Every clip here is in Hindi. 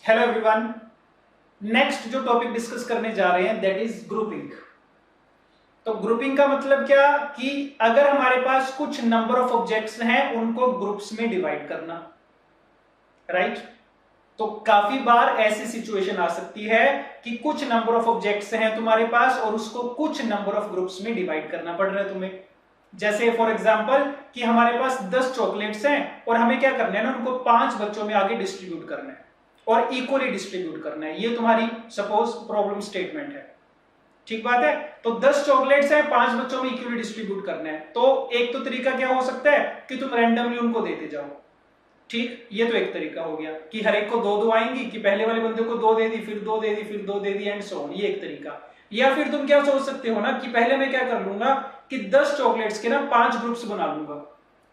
Hello everyone. नेक्स्ट जो टॉपिक डिस्कस करने जा रहे हैं दैट इज ग्रुपिंग। तो ग्रुपिंग का मतलब क्या कि अगर हमारे पास कुछ नंबर ऑफ ऑब्जेक्ट्स हैं उनको ग्रुप्स में डिवाइड करना, राइट। तो काफी बार ऐसी सिचुएशन आ सकती है कि कुछ नंबर ऑफ ऑब्जेक्ट्स हैं तुम्हारे पास और उसको कुछ नंबर ऑफ ग्रुप्स में डिवाइड करना पड़ रहा है तुम्हें। जैसे फॉर एग्जांपल कि हमारे पास 10 चॉकलेट्स हैं और हमें क्या करना है ना, उनको 5 बच्चों में आगे डिस्ट्रीब्यूट करना है और इक्वली डिस्ट्रीब्यूट करना है। ये तुम्हारी सपोज प्रॉब्लम स्टेटमेंट है, ठीक बात है। तो 10 चॉकलेट्स हैं, 5 बच्चों में इक्वली डिस्ट्रीब्यूट करना है। तो एक तो तरीका क्या हो सकता है कि तुम रैंडमली उनको देते जाओ, ठीक। ये तो एक तरीका हो गया कि हर एक को दो दो आएंगी, कि पहले वाले बंदे को दो दे दी, फिर दो दे दी, फिर दो दे दी एंड सो ऑन। ये एक तरीका। या फिर तुम क्या सोच सकते हो ना कि पहले मैं क्या कर लूंगा कि 10 चॉकलेट्स के ना 5 ग्रुप्स बना लूंगा,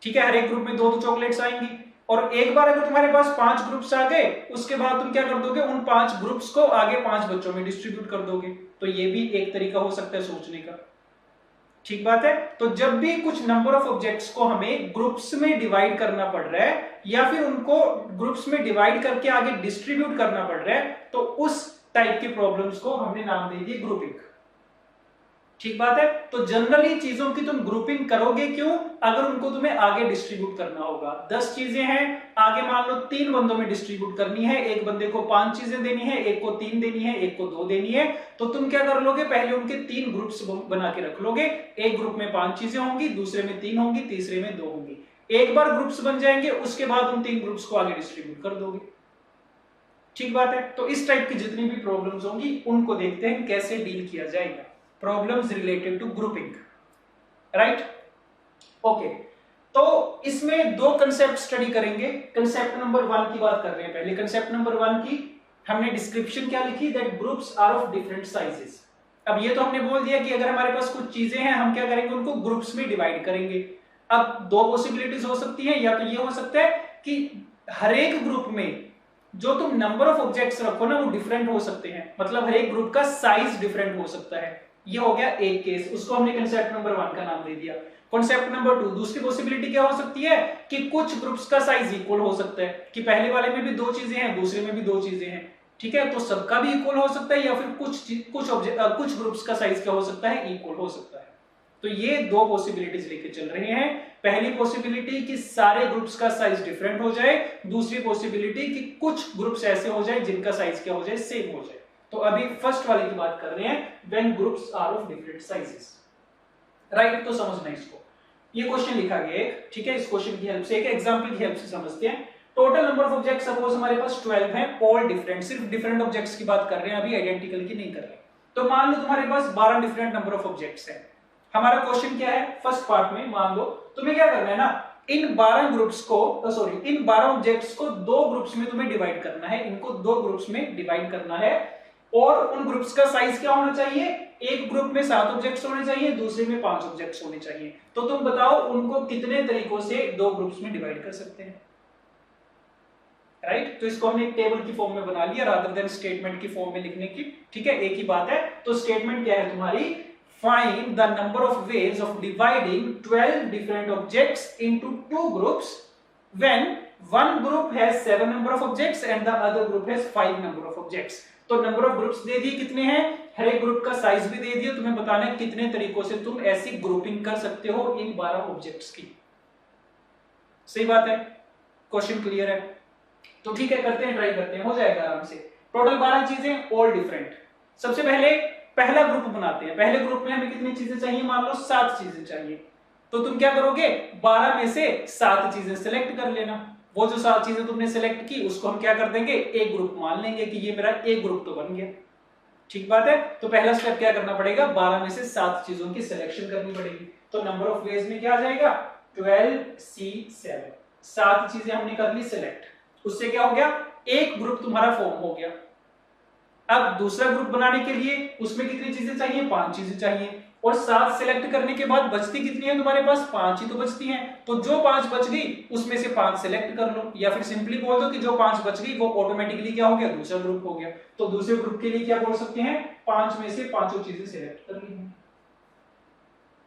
ठीक है। हर एक ग्रुप में दो दो चॉकलेट्स आएंगी और एक बार अगर तुम्हारे पास 5 ग्रुप्स आ गए उसके बाद तुम क्या कर दोगे, उन 5 ग्रुप्स को आगे 5 बच्चों में डिस्ट्रीब्यूट कर दोगे। तो ये भी एक तरीका हो सकता है सोचने का, ठीक बात है। तो जब भी कुछ नंबर ऑफ ऑब्जेक्ट्स को हमें ग्रुप्स में डिवाइड करना पड़ रहा है या फिर उनको ग्रुप्स में डिवाइड करके आगे डिस्ट्रीब्यूट करना पड़ रहा है, तो उस टाइप की प्रॉब्लम्स को हमने नाम दे दिया ग्रुपिंग, ठीक बात है। तो जनरली चीजों की तुम ग्रुपिंग करोगे क्यों, अगर उनको तुम्हें आगे डिस्ट्रीब्यूट करना होगा। 10 चीजें हैं, आगे मान लो 3 बंदों में डिस्ट्रीब्यूट करनी है, एक बंदे को 5 चीजें देनी है, एक को 3 देनी है, एक को 2 देनी है। तो तुम क्या कर लोगे, पहले उनके 3 ग्रुप्स बना के रख लोगे। एक ग्रुप में 5 चीजें होंगी, दूसरे में 3 होंगी, तीसरे में 2 होंगी। एक बार ग्रुप्स बन जाएंगे उसके बाद उन 3 ग्रुप्स को आगे डिस्ट्रीब्यूट कर दोगे, ठीक बात है। तो इस टाइप की जितनी भी प्रॉब्लम्स होंगी उनको देखते हैं कैसे डील किया जाएगा। Problems related to grouping, right. Okay, तो इसमें 2 कंसेप्ट स्टडी करेंगे। कंसेप्ट नंबर 1 की बात कर रहे हैं पहले। कंसेप्ट नंबर 1 की हमने डिस्क्रिप्शन क्या लिखी, that groups are of different sizes. अब ये तो हमने बोल दिया कि अगर हमारे पास कुछ चीजें हैं हम क्या करेंगे, उनको ग्रुप्स में डिवाइड करेंगे। अब 2 पॉसिबिलिटीज हो सकती है, या तो ये हो सकता है कि हर एक ग्रुप में जो तुम नंबर ऑफ ऑब्जेक्ट्स रखो ना वो डिफरेंट हो सकते हैं, मतलब हर एक ग्रुप का साइज डिफरेंट हो सकता है। ये हो गया एक केस, उसको हमने कंसेप्ट नंबर 1 का नाम दे दिया। कॉन्सेप्ट नंबर 2, दूसरी पॉसिबिलिटी क्या हो सकती है कि कुछ ग्रुप्स का साइज इक्वल हो सकता है, कि पहले वाले में भी 2 चीजें हैं, दूसरे में भी 2 चीजें हैं, ठीक है। तो सबका भी इक्वल हो सकता है, या फिर कुछ ग्रुप्स का साइज क्या हो सकता है, इक्वल हो सकता है। तो ये 2 पॉसिबिलिटीज लेके चल रहे हैं। पहली पॉसिबिलिटी कि सारे ग्रुप्स का साइज डिफरेंट हो जाए, दूसरी पॉसिबिलिटी कि कुछ ग्रुप्स ऐसे हो जाए जिनका साइज क्या हो जाए, सेम हो जाए। तो अभी फर्स्ट वाले की बात कर रहे हैं, when groups are of different sizes, right. तो समझना इसको। ये क्वेश्चन लिखा गया है, ठीक है। इस क्वेश्चन की हेल्प से, एक एग्जांपल की हेल्प से समझते हैं। Total number of objects suppose हमारे पास 12 हैं, ऑल डिफरेंट। सिर्फ डिफरेंट ऑब्जेक्ट्स की बात कर रहे हैं, अभी आइडेंटिकल की नहीं कर रहे। तो मान लो तुम्हारे पास 12 डिफरेंट नंबर ऑफ ऑब्जेक्ट्स हैं। हमारा क्वेश्चन क्या है, फर्स्ट पार्ट में मान लो तुम्हें क्या करना है ना, इन 12 ग्रुप्स को इन 12 ऑब्जेक्ट्स को 2 ग्रुप्स में तुम्हें डिवाइड करना है। इनको 2 ग्रुप्स में डिवाइड करना है और उन ग्रुप्स का साइज क्या होना चाहिए, एक ग्रुप में 7 ऑब्जेक्ट्स होने चाहिए, दूसरे में 5 ऑब्जेक्ट्स होने चाहिए। तो तुम बताओ उनको कितने तरीकों से 2 ग्रुप्स में डिवाइड कर सकते हैं, राइट। तो इसको हमने एक टेबल की फॉर्म में बना लिया रादर देन स्टेटमेंट की फॉर्म में लिखने की, ठीक है। एक ही बात है। तो स्टेटमेंट क्या है तुम्हारी, find the number of ways of dividing 12 different objects into 2 groups when one group has 7 number of objects and the other group has 5 number of objects। तो नंबर ऑफ ग्रुप्स दे दिए कितने हैं, हर एक ग्रुप का साइज भी दे दिया, तुम्हें बताना है कितने तरीकों से तुम ऐसी ग्रुपिंग कर सकते हो इन 12 ऑब्जेक्ट्स की। सही बात है, क्वेश्चन क्लियर है। तो ठीक है, करते हैं, ट्राई करते हैं, हो जाएगा आराम से। टोटल 12 चीजें, ऑल डिफरेंट। सबसे पहले पहला ग्रुप बनाते हैं। पहले ग्रुप में हमें कितनी चीजें चाहिए, मान लो 7 चीजें चाहिए। तो तुम क्या करोगे, 12 में से 7 चीजें सिलेक्ट कर लेना। वो जो 7 चीजें तुमने सिलेक्ट की उसको हम क्या कर देंगे, एक ग्रुप मान लेंगे कि ये मेरा एक ग्रुप तो बन गया, ठीक बात है। तो पहला स्टेप क्या करना पड़ेगा, 12 में से 7 चीजों की सिलेक्शन करनी पड़ेगी। तो नंबर ऑफ वेज में क्या आ जाएगा, 12C7। 7 चीजें हमने कर ली सिलेक्ट, उससे क्या हो गया, एक ग्रुप तुम्हारा फॉर्म हो गया। अब दूसरा ग्रुप बनाने के लिए उसमें कितनी चीजें चाहिए, 5 चीजें चाहिए। और 7 सिलेक्ट करने के बाद बचती कितनी है तुम्हारे पास, 5 ही तो बचती हैं। तो जो 5 बच गई उसमें से 5 सिलेक्ट कर लो, या फिर सिंपली बोल दो कि जो 5 बच गई वो ऑटोमेटिकली क्या हो गया, दूसरा ग्रुप हो गया। तो दूसरे ग्रुप के लिए क्या बोल सकते हैं, 5 में से 5 चीजें सिलेक्ट कर ली।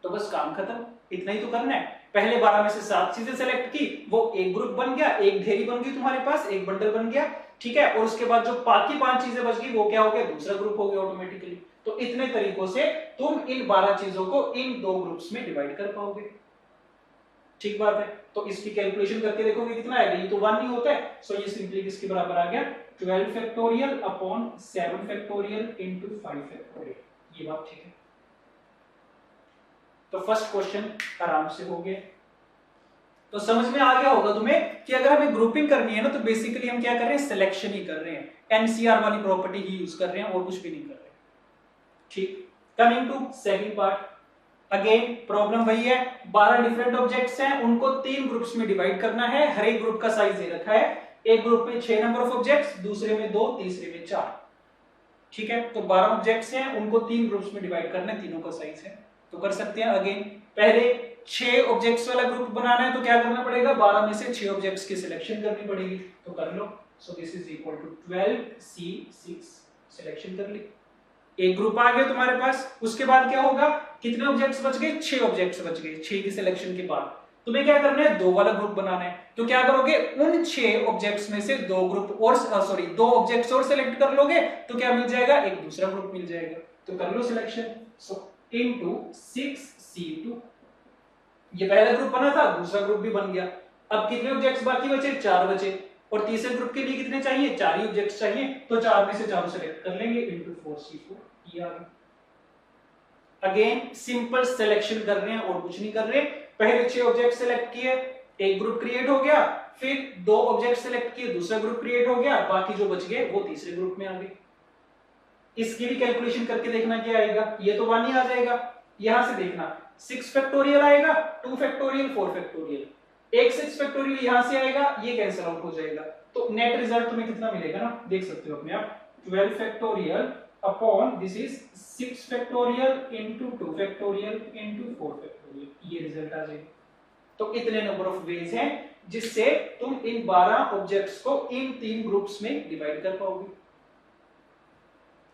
तो बस काम खत्म, इतना ही तो करना है। पहले 12 में से 7 चीजें सेलेक्ट की, वो एक ग्रुप बन गया, एक ढेरी बन गई तुम्हारे पास, एक बंडल बन गया। ठीक है, और उसके बाद जो बाकी 5 चीजें बच गई वो क्या हो गया, दूसरा ग्रुप हो गया ऑटोमेटिकली। तो इतने तरीकों से तुम इन 12 चीजों को इन 2 ग्रुप्स में डिवाइड कर पाओगे। ठीक बात है, तो इसकी कैलकुलेशन करके देखोगे कितना आएगा, ये तो 1 नहीं होता है, सो ये सिंपली किसके बराबर आ गया, 12 factorial upon 7 factorial into 5 factorial. ये बात ठीक है। तो फर्स्ट क्वेश्चन आराम से हो गया। तो समझ में आ गया होगा तुम्हें कि अगर हमें ग्रुपिंग करनी है ना, तो बेसिकली हम क्या कर रहे हैं, सिलेक्शन ही कर रहे हैं, एनसीआर वाली प्रॉपर्टी ही यूज कर रहे हैं और कुछ भी नहीं कर रहे। ठीक, coming to second part, again problem वही है, 12 डिफरेंट ऑब्जेक्ट्स हैं, उनको 3 ग्रुप्स में डिवाइड करना है, हर एक ग्रुप का साइज दे रखा है, एक ग्रुप में 6 नंबर ऑफ ऑब्जेक्ट्स, दूसरे में 2, तीसरे में 4। ठीक है, तो 12 ऑब्जेक्ट्स हैं, उनको 3 ग्रुप्स में डिवाइड करना है, तीनों का साइज है, तो कर सकते हैं। अगेन पहले 6 ऑब्जेक्ट्स वाला ग्रुप बनाना है, तो क्या करना पड़ेगा, 12 में से 6 ऑब्जेक्ट्स की सिलेक्शन करनी पड़ेगी, तो कर लो। So this is equal to 12C6, selection कर ली, एक ग्रुप आ गया तुम्हारे पास। उसके बाद क्या होगा, कितने ऑब्जेक्ट्स बच गए, 6 ऑब्जेक्ट्स बच गए, 6 की सिलेक्शन के बाद तुम्हें क्या करना है, 2 वाला ग्रुप बनाना है, तो क्या करोगे, उन 6 ऑब्जेक्ट्स में से 2 ग्रुप और सॉरी 2 ऑब्जेक्ट्स और सिलेक्ट कर लोगे, तो क्या मिल जाएगा, एक दूसरा ग्रुप मिल जाएगा, तो कर लो सिलेक्शन। सो इनटू 6C2, ये पहला ग्रुप बना था, दूसरा ग्रुप भी बन गया। अब कितने ऑब्जेक्ट्स बाकी बचे, 4 बचे, और तीसरे ग्रुप के लिए कितने चाहिए, 4 ही ऑब्जेक्ट्स चाहिए, तो 4 में से 4 सेलेक्ट कर लेंगे, इनटू 4C4, ये आ गया। अगेन सिंपल सिलेक्शन कर रहे हैं और कुछ नहीं कर रहे, पहले 6 ऑब्जेक्ट सिलेक्ट किए, एक ग्रुप क्रिएट हो गया, फिर 2 ऑब्जेक्ट सिलेक्ट किए, दूसरा ग्रुप क्रिएट हो गया, बाकी जो बच गए वो तीसरे ग्रुप में आ गए। इसकी भी कैलकुलेशन करके देखना क्या आएगा, ये तो 1 ही आ जाएगा, यहां से देखना 6 फैक्टोरियल आएगा, 2 फैक्टोरियल, 4 फैक्टोरियल, एक 6 फैक्टोरियल यहां से आएगा, ये कैंसिल आउट हो जाएगा, तो नेट रिजल्ट तुम्हें कितना मिलेगा ना, देख सकते हो अपने आप, 12 factorial upon this is 6 factorial into 2 factorial into 4 factorial, ये रिजल्ट आ जाएगा। तो इतने नंबर ऑफ वेज हैं जिससे तुम इन 12 ऑब्जेक्ट्स को इन 3 ग्रुप्स में डिवाइड कर पाओगे,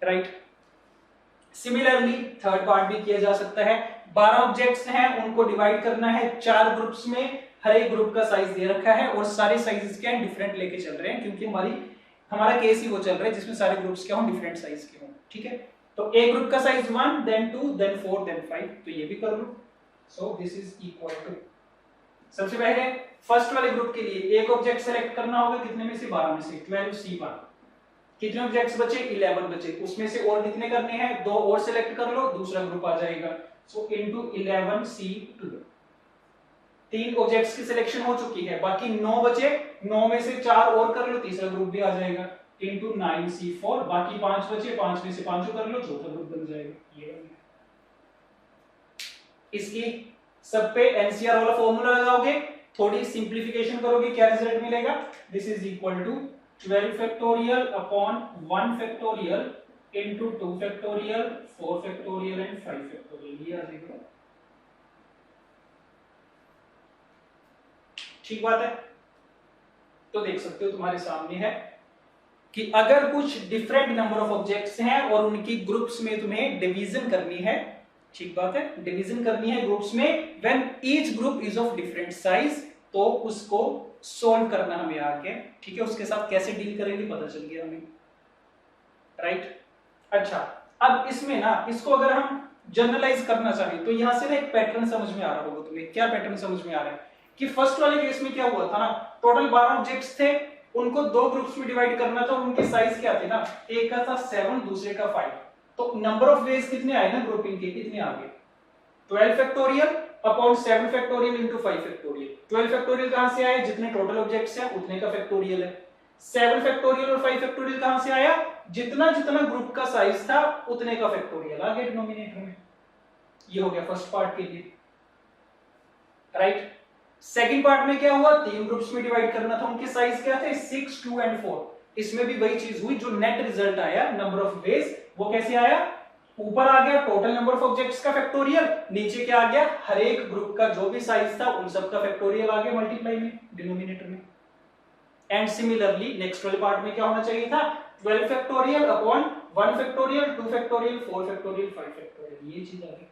राइट। सिमिलरली थर्ड पार्ट भी किया जा सकता है, 12 ऑब्जेक्ट्स हैं, उनको डिवाइड करना है 4 ग्रुप्स में, हर एक ग्रुप का साइज दे रखा है और सारे साइजेस क्या हैं, डिफरेंट लेके चल रहे हैं, क्योंकि हमारा केस ही वो चल रहा है जिसमें सारे ग्रुप्स क्या हों, डिफरेंट साइज के हों। ठीक है, तो एक ग्रुप का साइज 1, देन 2, देन 4, देन 5, तो ये भी कर लो। So this is equal to, सबसे पहले फर्स्ट वाले ग्रुप के लिए एक ऑब्जेक्ट सेलेक्ट करना होगा, कितने में से, 12 में से, 12C1, कितने ऑब्जेक्ट्स बचे, 11 बचे, उसमें से और कितने करने हैं, 2 और सिलेक्ट कर लो, दूसरा ग्रुप आ जाएगा, सो इनटू 11C2, 3 ऑब्जेक्ट्स की सिलेक्शन हो चुकी है, बाकी 9 बचे, 9 में से 4 और कर लो, तीसरा ग्रुप भी आ जाएगा, इनटू 9C4, बाकी 5 बचे, 5 में से 5 कर लो, चौथा ग्रुप बन जाएगा, ये बन गया। इसकी सब पे एनसीआर वाला फॉर्मूला लगाओगे, थोड़ी सिंप्लीफिकेशन करोगे, क्या रिजल्ट मिलेगा, this is equal to 12 factorial upon 1 factorial into 2 factorial, 4 factorial and 5 factorial, ये आ जाएगा। ठीक बात है, तो देख सकते हो तुम्हारे सामने है कि अगर कुछ डिफरेंट नंबर ऑफ ऑब्जेक्ट्स हैं और उनकी ग्रुप्स में तुम्हें डिवीजन करनी है, ठीक बात है, डिवीजन करनी है ग्रुप्स में, when each group is of different size, तो उसको सॉल्व करना हमें आगे, ठीक है, उसके साथ कैसे डील करेंगे पता चल गया हमें, राइट। अच्छा, अब इसमें ना, इसको अगर हम जनरलाइज करना चाहें तो यहां से ना एक पैटर्न समझ में आ रहा होगा तुम्हें, क्या पैटर्न समझ में आ रहा है कि फर्स्ट वाले केस में क्या हुआ था ना, टोटल 12 ऑब्जेक्ट्स थे, उनको 2 ग्रुप्स में डिवाइड करना था, उनके साइज क्या थे ना, एक का था 7, दूसरे का 5, तो नंबर ऑफ वेज कितने आए ना ग्रुपिंग के, कितने आ गए, 12 factorial upon 7 factorial into 5 factorial, 12 factorial कहां से आए, जितने टोटल ऑब्जेक्ट्स हैं उतने का फैक्टोरियल है, 7 फैक्टोरियल और 5 फैक्टोरियल कहां से आया, जितना जितना ग्रुप का साइज था उतने का फैक्टोरियल आ गया डिनोमिनेटर में। ये हो गया फर्स्ट पार्ट के लिए, राइट। सेकंड पार्ट में क्या हुआ, 3 ग्रुप्स में डिवाइड करना था, उनके साइज क्या थे, 6, 2 एंड 4, इसमें भी वही चीज हुई, जो नेट रिजल्ट आया नंबर ऑफ वेज वो कैसे आया, ऊपर आ गया टोटल नंबर ऑफ ऑब्जेक्ट्स का फैक्टोरियल, नीचे क्या आ गया, हर एक ग्रुप का जो भी साइज था उन सब का फैक्टोरियल आ गया मल्टीप्लाई में, डिनोमिनेटर में। एंड सिमिलरली नेक्स्ट वाले पार्ट में क्या होना चाहिए था, 12 factorial upon 1 factorial, 2 factorial, 4 factorial, 5 factorial, ये चीज आ गई।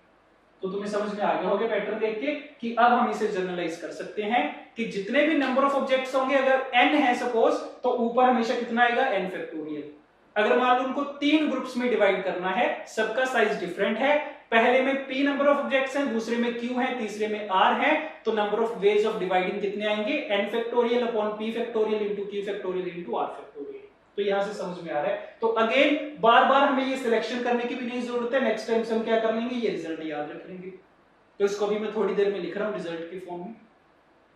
तो तुम्हें समझ में आ गया होगा पैटर्न देख के कि अब हम इसे जनरलाइज कर सकते हैं कि जितने भी नंबर ऑफ ऑब्जेक्ट्स होंगे, अगर n है सपोज, तो ऊपर हमेशा कितना आएगा, n फैक्टोरियल। अगर मान लो उनको 3 ग्रुप्स में डिवाइड करना है, सबका साइज डिफरेंट है, पहले में p नंबर ऑफ ऑब्जेक्ट्स हैं, दूसरे में q है, तीसरे में r है, तो number of ways of dividing कितने आएंगे, n factorial upon p factorial into q factorial into r factorial. तो यहां से समझ में आ रहा है। तो अगेन बार बार हमें ये सिलेक्शन करने की भी नहीं जरूरत है, नेक्स्ट टाइम से हम क्या कर लेंगे, ये रिजल्ट याद रख लेंगे। तो इसको भी मैं थोड़ी देर में लिख रहा हूं रिजल्ट के फॉर्म में,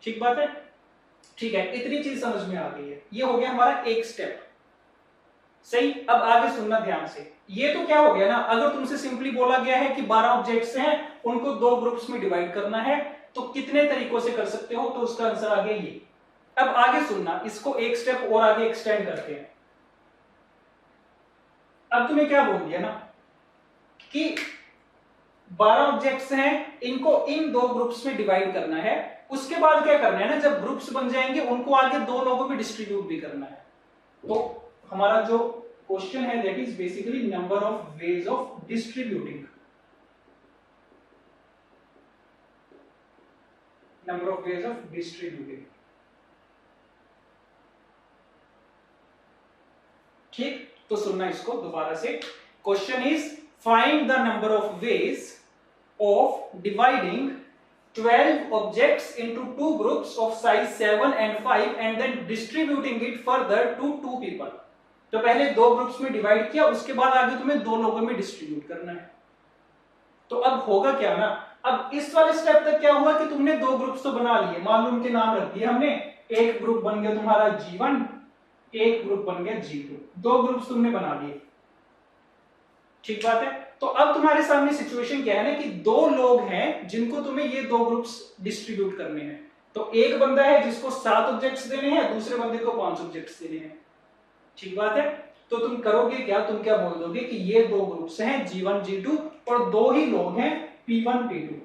ठीक बात है। ठीक है, इतनी चीज समझ में आ गई है, ये हो गया हमारा एक स्टेप, सही। अब आगे सुनना ध्यान से। ये तो क्या हो गया ना, अगर तुमसे सिंपली बोला गया है कि 12 ऑब्जेक्ट्स हैं, उनको 2 ग्रुप्स में डिवाइड करना है, तो कितने तरीकों से कर सकते हो, तो उसका आंसर आ गया ये। अब आगे सुनना, इसको एक स्टेप और आगे एक्सटेंड करते हैं। अब तुम्हें क्या बोल दिया ना कि 12 ऑब्जेक्ट्स हैं, इनको इन 2 ग्रुप्स में डिवाइड करना है, उसके बाद क्या करना है ना, जब ग्रुप्स बन जाएंगे उनको आगे 2 लोगों में डिस्ट्रीब्यूट भी करना है। तो हमारा जो क्वेश्चन है that is basically number of ways of distributing, number of ways of distributing, ठीक। तो सुनना इसको दोबारा से, question is find the number of ways of dividing 12 objects into 2 groups of size 7 and 5 and then distributing it further to 2 people। तो पहले 2 ग्रुप्स में डिवाइड किया, उसके बाद आगे तुम्हें 2 लोगों में डिस्ट्रीब्यूट करना है। तो अब होगा क्या ना, अब इस वाले स्टेप तक क्या हुआ कि तुमने 2 ग्रुप्स तो बना लिए, मान लो उनके नाम रख दिए हमने, एक ग्रुप बन गया तुम्हारा G1, एक ग्रुप बन गया G2, 2 ग्रुप्स तुमने बना लिए, ठीक बात है। तो अब तुम्हारे सामने सिचुएशन क्या है ना कि 2 लोग हैं जिनको तुम्हें ये 2 ग्रुप्स डिस्ट्रीब्यूट करने हैं। तो एक बंदा है जिसको 7 ऑब्जेक्ट्स देने हैं, दूसरे बंदे को 5 ऑब्जेक्ट्स देने हैं, ठीक बात है। तो तुम करोगे क्या, तुम क्या बोल दोगे कि ये 2 ग्रुप्स हैं G1 G2 और 2 ही लोग हैं P1 P2।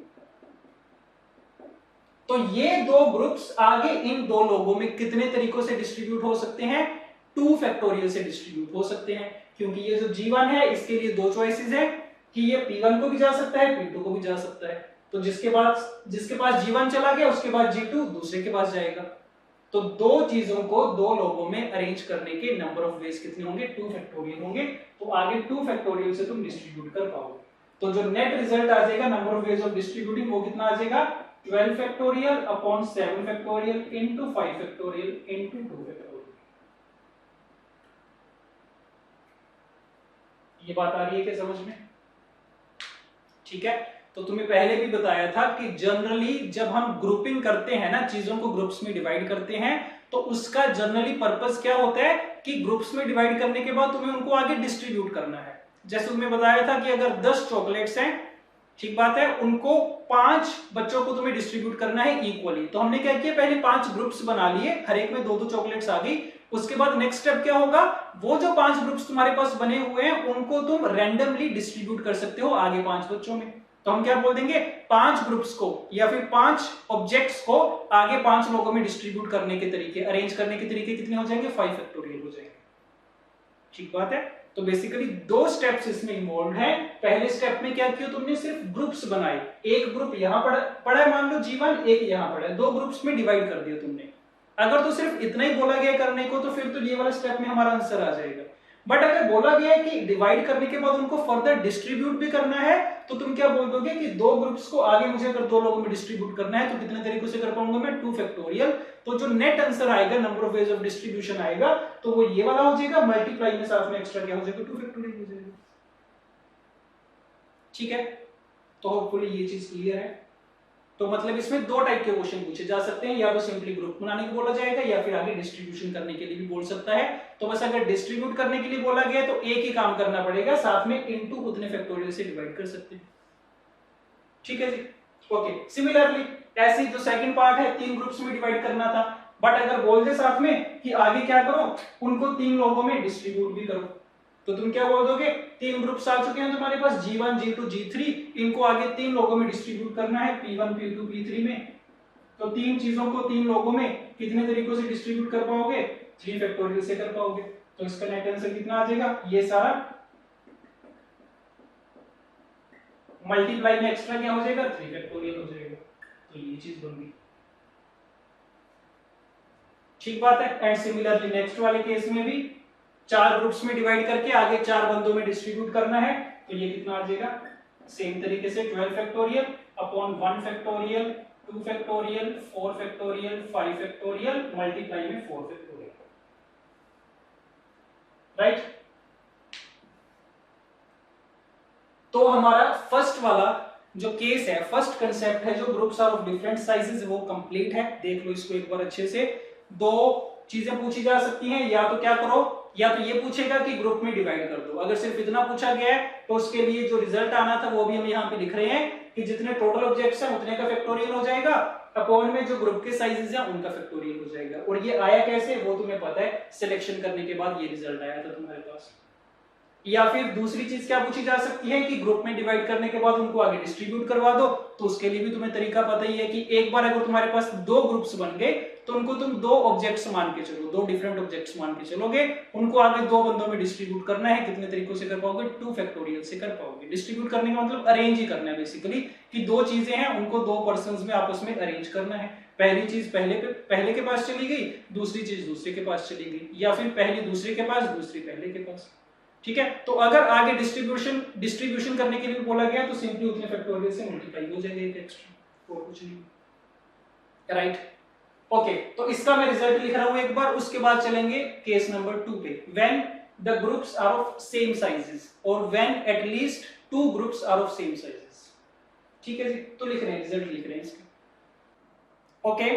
तो ये 2 ग्रुप्स आगे इन 2 लोगों में कितने तरीकों से डिस्ट्रीब्यूट हो सकते हैं, 2 फैक्टोरियल से डिस्ट्रीब्यूट हो सकते हैं, क्योंकि ये जो G1 है इसके लिए 2 चॉइसेस है कि ये P1 को भी जा सकता है, P2 को भी जा सकता है। तो जिसके पास G1 चला गया, उसके बाद G2 दूसरे के पास जाएगा। तो 2 चीजों को 2 लोगों में अरेंज करने के नंबर ऑफ वेज कितने होंगे, 2 फैक्टोरियल होंगे। तो आगे 2 फैक्टोरियल से तुम डिस्ट्रीब्यूट कर पाओगे। तो जो नेट रिजल्ट आ जाएगा number of ways of distributing, वो कितना आ जाएगा, 12 factorial upon 7 factorial into 5 factorial into 2 factorial. ये बात आ रही है क्या समझ में, ठीक है। तो तुम्हें पहले भी बताया था कि जनरली जब हम ग्रुपिंग करते हैं ना, चीजों को ग्रुप्स में डिवाइड करते हैं, तो उसका जनरली पर्पस क्या होता है कि ग्रुप्स में डिवाइड करने के बाद तुम्हें उनको आगे डिस्ट्रीब्यूट करना है। जैसे तुम्हें बताया था कि अगर 10 चॉकलेट्स हैं, ठीक बात है, उनको 5 बच्चों को तुम्हें डिस्ट्रीब्यूट करना है इक्वली। तो हमने क्या किया, पहले 5 ग्रुप्स बना लिए, हर एक में 2-2 चॉकलेट्स आ गई। उसके बाद नेक्स्ट स्टेप क्या होगा, वो जो 5 ग्रुप्स तुम्हारे पास बने हुए हैं उनको तुम रैंडमली डिस्ट्रीब्यूट कर सकते हो आगे 5 बच्चों में। तो हम क्या बोल देंगे, 5 ग्रुप्स को या फिर 5 ऑब्जेक्ट्स को आगे 5 लोगों में डिस्ट्रीब्यूट करने के तरीके, अरेंज करने के तरीके कितने हो जाएंगे, 5 फैक्टोरियल हो जाएंगे, ठीक बात है। तो बेसिकली 2 स्टेप्स इसमें इन्वॉल्व हैं। पहले स्टेप में क्या किया तुमने, सिर्फ ग्रुप्स बनाए, एक ग्रुप यहां पड़ा है मान लो G1, एक यहां पड़ा है, 2 ग्रुप्स में डिवाइड कर दिया तुमने। अगर तो सिर्फ इतना ही बोला गया करने को, तो फिर तो ये वाला स्टेप में हमारा आंसर आ जाएगा। बट अगर बोला गया है कि डिवाइड करने के बाद उनको फर्दर डिस्ट्रीब्यूट भी करना है, तो तुम क्या बोल दोगे कि 2 ग्रुप्स को आगे मुझे अगर 2 लोगों में डिस्ट्रीब्यूट करना है, तो कितने तरीकों से कर पाऊंगा मैं, 2 फैक्टोरियल। तो जो नेट आंसर आएगा, number of ways of distribution आएगा, तो वो ये वाला हो जाएगा, मल्टीप्लाई में साथ में एक्स्ट्रा क्या हो जाएगा, 2 फैक्टोरियल हो जाएगा, ठीक है। तो होपफुली ये चीज क्लियर है। तो मतलब इसमें 2 टाइप के क्वेश्चन पूछे जा सकते हैं, या तो सिंपली ग्रुप बनाने को बोला जाएगा, या फिर आगे डिस्ट्रीब्यूशन करने के लिए भी बोल सकता है। तो बस अगर डिस्ट्रीब्यूट करने के लिए बोला गया तो एक ही काम करना पड़ेगा, साथ में इनटू उतने फैक्टोरियल से डिवाइड कर सकते हैं, ठीक है जी। ओके, सिमिलरली ऐसे जो सेकंड पार्ट है, 3 ग्रुप्स में डिवाइड करना था, बट अगर बोल दे साथ में कि आगे क्या करो, उनको 3 लोगों में डिस्ट्रीब्यूट भी करो, तो तुम क्या बोल दोगे, 3 ग्रुप्स आ चुके हैं तुम्हारे पास G1 G2 G3, इनको आगे 3 लोगों में डिस्ट्रीब्यूट करना है, P1 P2 P3 में। तो 3 चीजों को 3 लोगों में कितने तरीकों से डिस्ट्रीब्यूट कर पाओगे, 3 फैक्टोरियल से कर पाओगे। तो इसका नेट आंसर कितना आ जाएगा, ये सारा मल्टीप्लाई में एक्स्ट्रा क्या हो जाएगा 3 फैक्टोरियल हो जाएगा, तो ये चीज बन गई। ठीक बात है। एंड सिमिलरली नेक्स्ट वाले केस में भी 4 ग्रुप्स में डिवाइड करके आगे 4 बंदों में डिस्ट्रीब्यूट करना है, तो ये कितना आ जाएगा सेम तरीके से 12 factorial upon 1 factorial 2 factorial 4 factorial 5 factorial multiply में 4 फैक्टोरियल, राइट। तो हमारा फर्स्ट वाला जो केस है, फर्स्ट कंसेप्ट है जो groups are of different sizes, वो कंप्लीट है। देख लो इसको एक बार अच्छे से। दो चीजें पूछी जा सकती हैं, या तो क्या करो, या तो ये पूछेगा कि ग्रुप में डिवाइड कर दो। अगर सिर्फ इतना पूछा गया है तो उसके लिए जो रिजल्ट आना था वो भी हम यहाँ पे लिख रहे हैं कि जितने टोटल ऑब्जेक्ट्स हैं उतने का फैक्टोरियल हो जाएगा, अपॉन में जो ग्रुप के साइजेस हैं उनका फैक्टोरियल हो जाएगा। और ये आया कैसे वो तुम्हें पता है, सिलेक्शन करने के बाद ये रिजल्ट आया था तुम्हारे पास। या फिर दूसरी चीज क्या पूछी जा सकती है कि ग्रुप में डिवाइड करने के बाद उनको आगे डिस्ट्रीब्यूट करवा दो, तो उसके लिए भी तुम्हें तरीका पता ही है कि एक बार अगर तुम्हारे पास 2 ग्रुप्स बन गए तो उनको तुम 2 ऑब्जेक्ट्स मान के चलो, 2 डिफरेंट ऑब्जेक्ट्स मान के चलोगे, उनको आगे 2 बंदों में डिस्ट्रीब्यूट करना है। कितने तरीकों से कर पाओगे, 2 फैक्टोरियल से कर पाओगे। डिस्ट्रीब्यूट करने का मतलब अरेंज ही करना है बेसिकली, कि 2 चीजें हैं उनको 2 पर्संस में आपस में अरेंज करना है। पहली चीज पहले के पास चली गई, दूसरी चीज दूसरे के पास चली गई, या फिर पहली दूसरे के पास दूसरी पहले के पास। ठीक है, तो अगर आगे डिस्ट्रीब्यूशन करने के लिए बोला गया तो सिंपली उतने फैक्टोरियल से मल्टीप्लाई हो जाएगा एक एक्स्ट्रा, और कुछ नहीं, राइट। ओके, तो इसका मैं रिजल्ट लिख रहा हूं एक बार, उसके बाद चलेंगे केस नंबर 2 पे। When the groups are of same sizes और when at least 2 groups are of same sizes. ठीक है जी, तो लिख रहे हैं, रिजल्ट लिख रहे हैं इसके। ओके,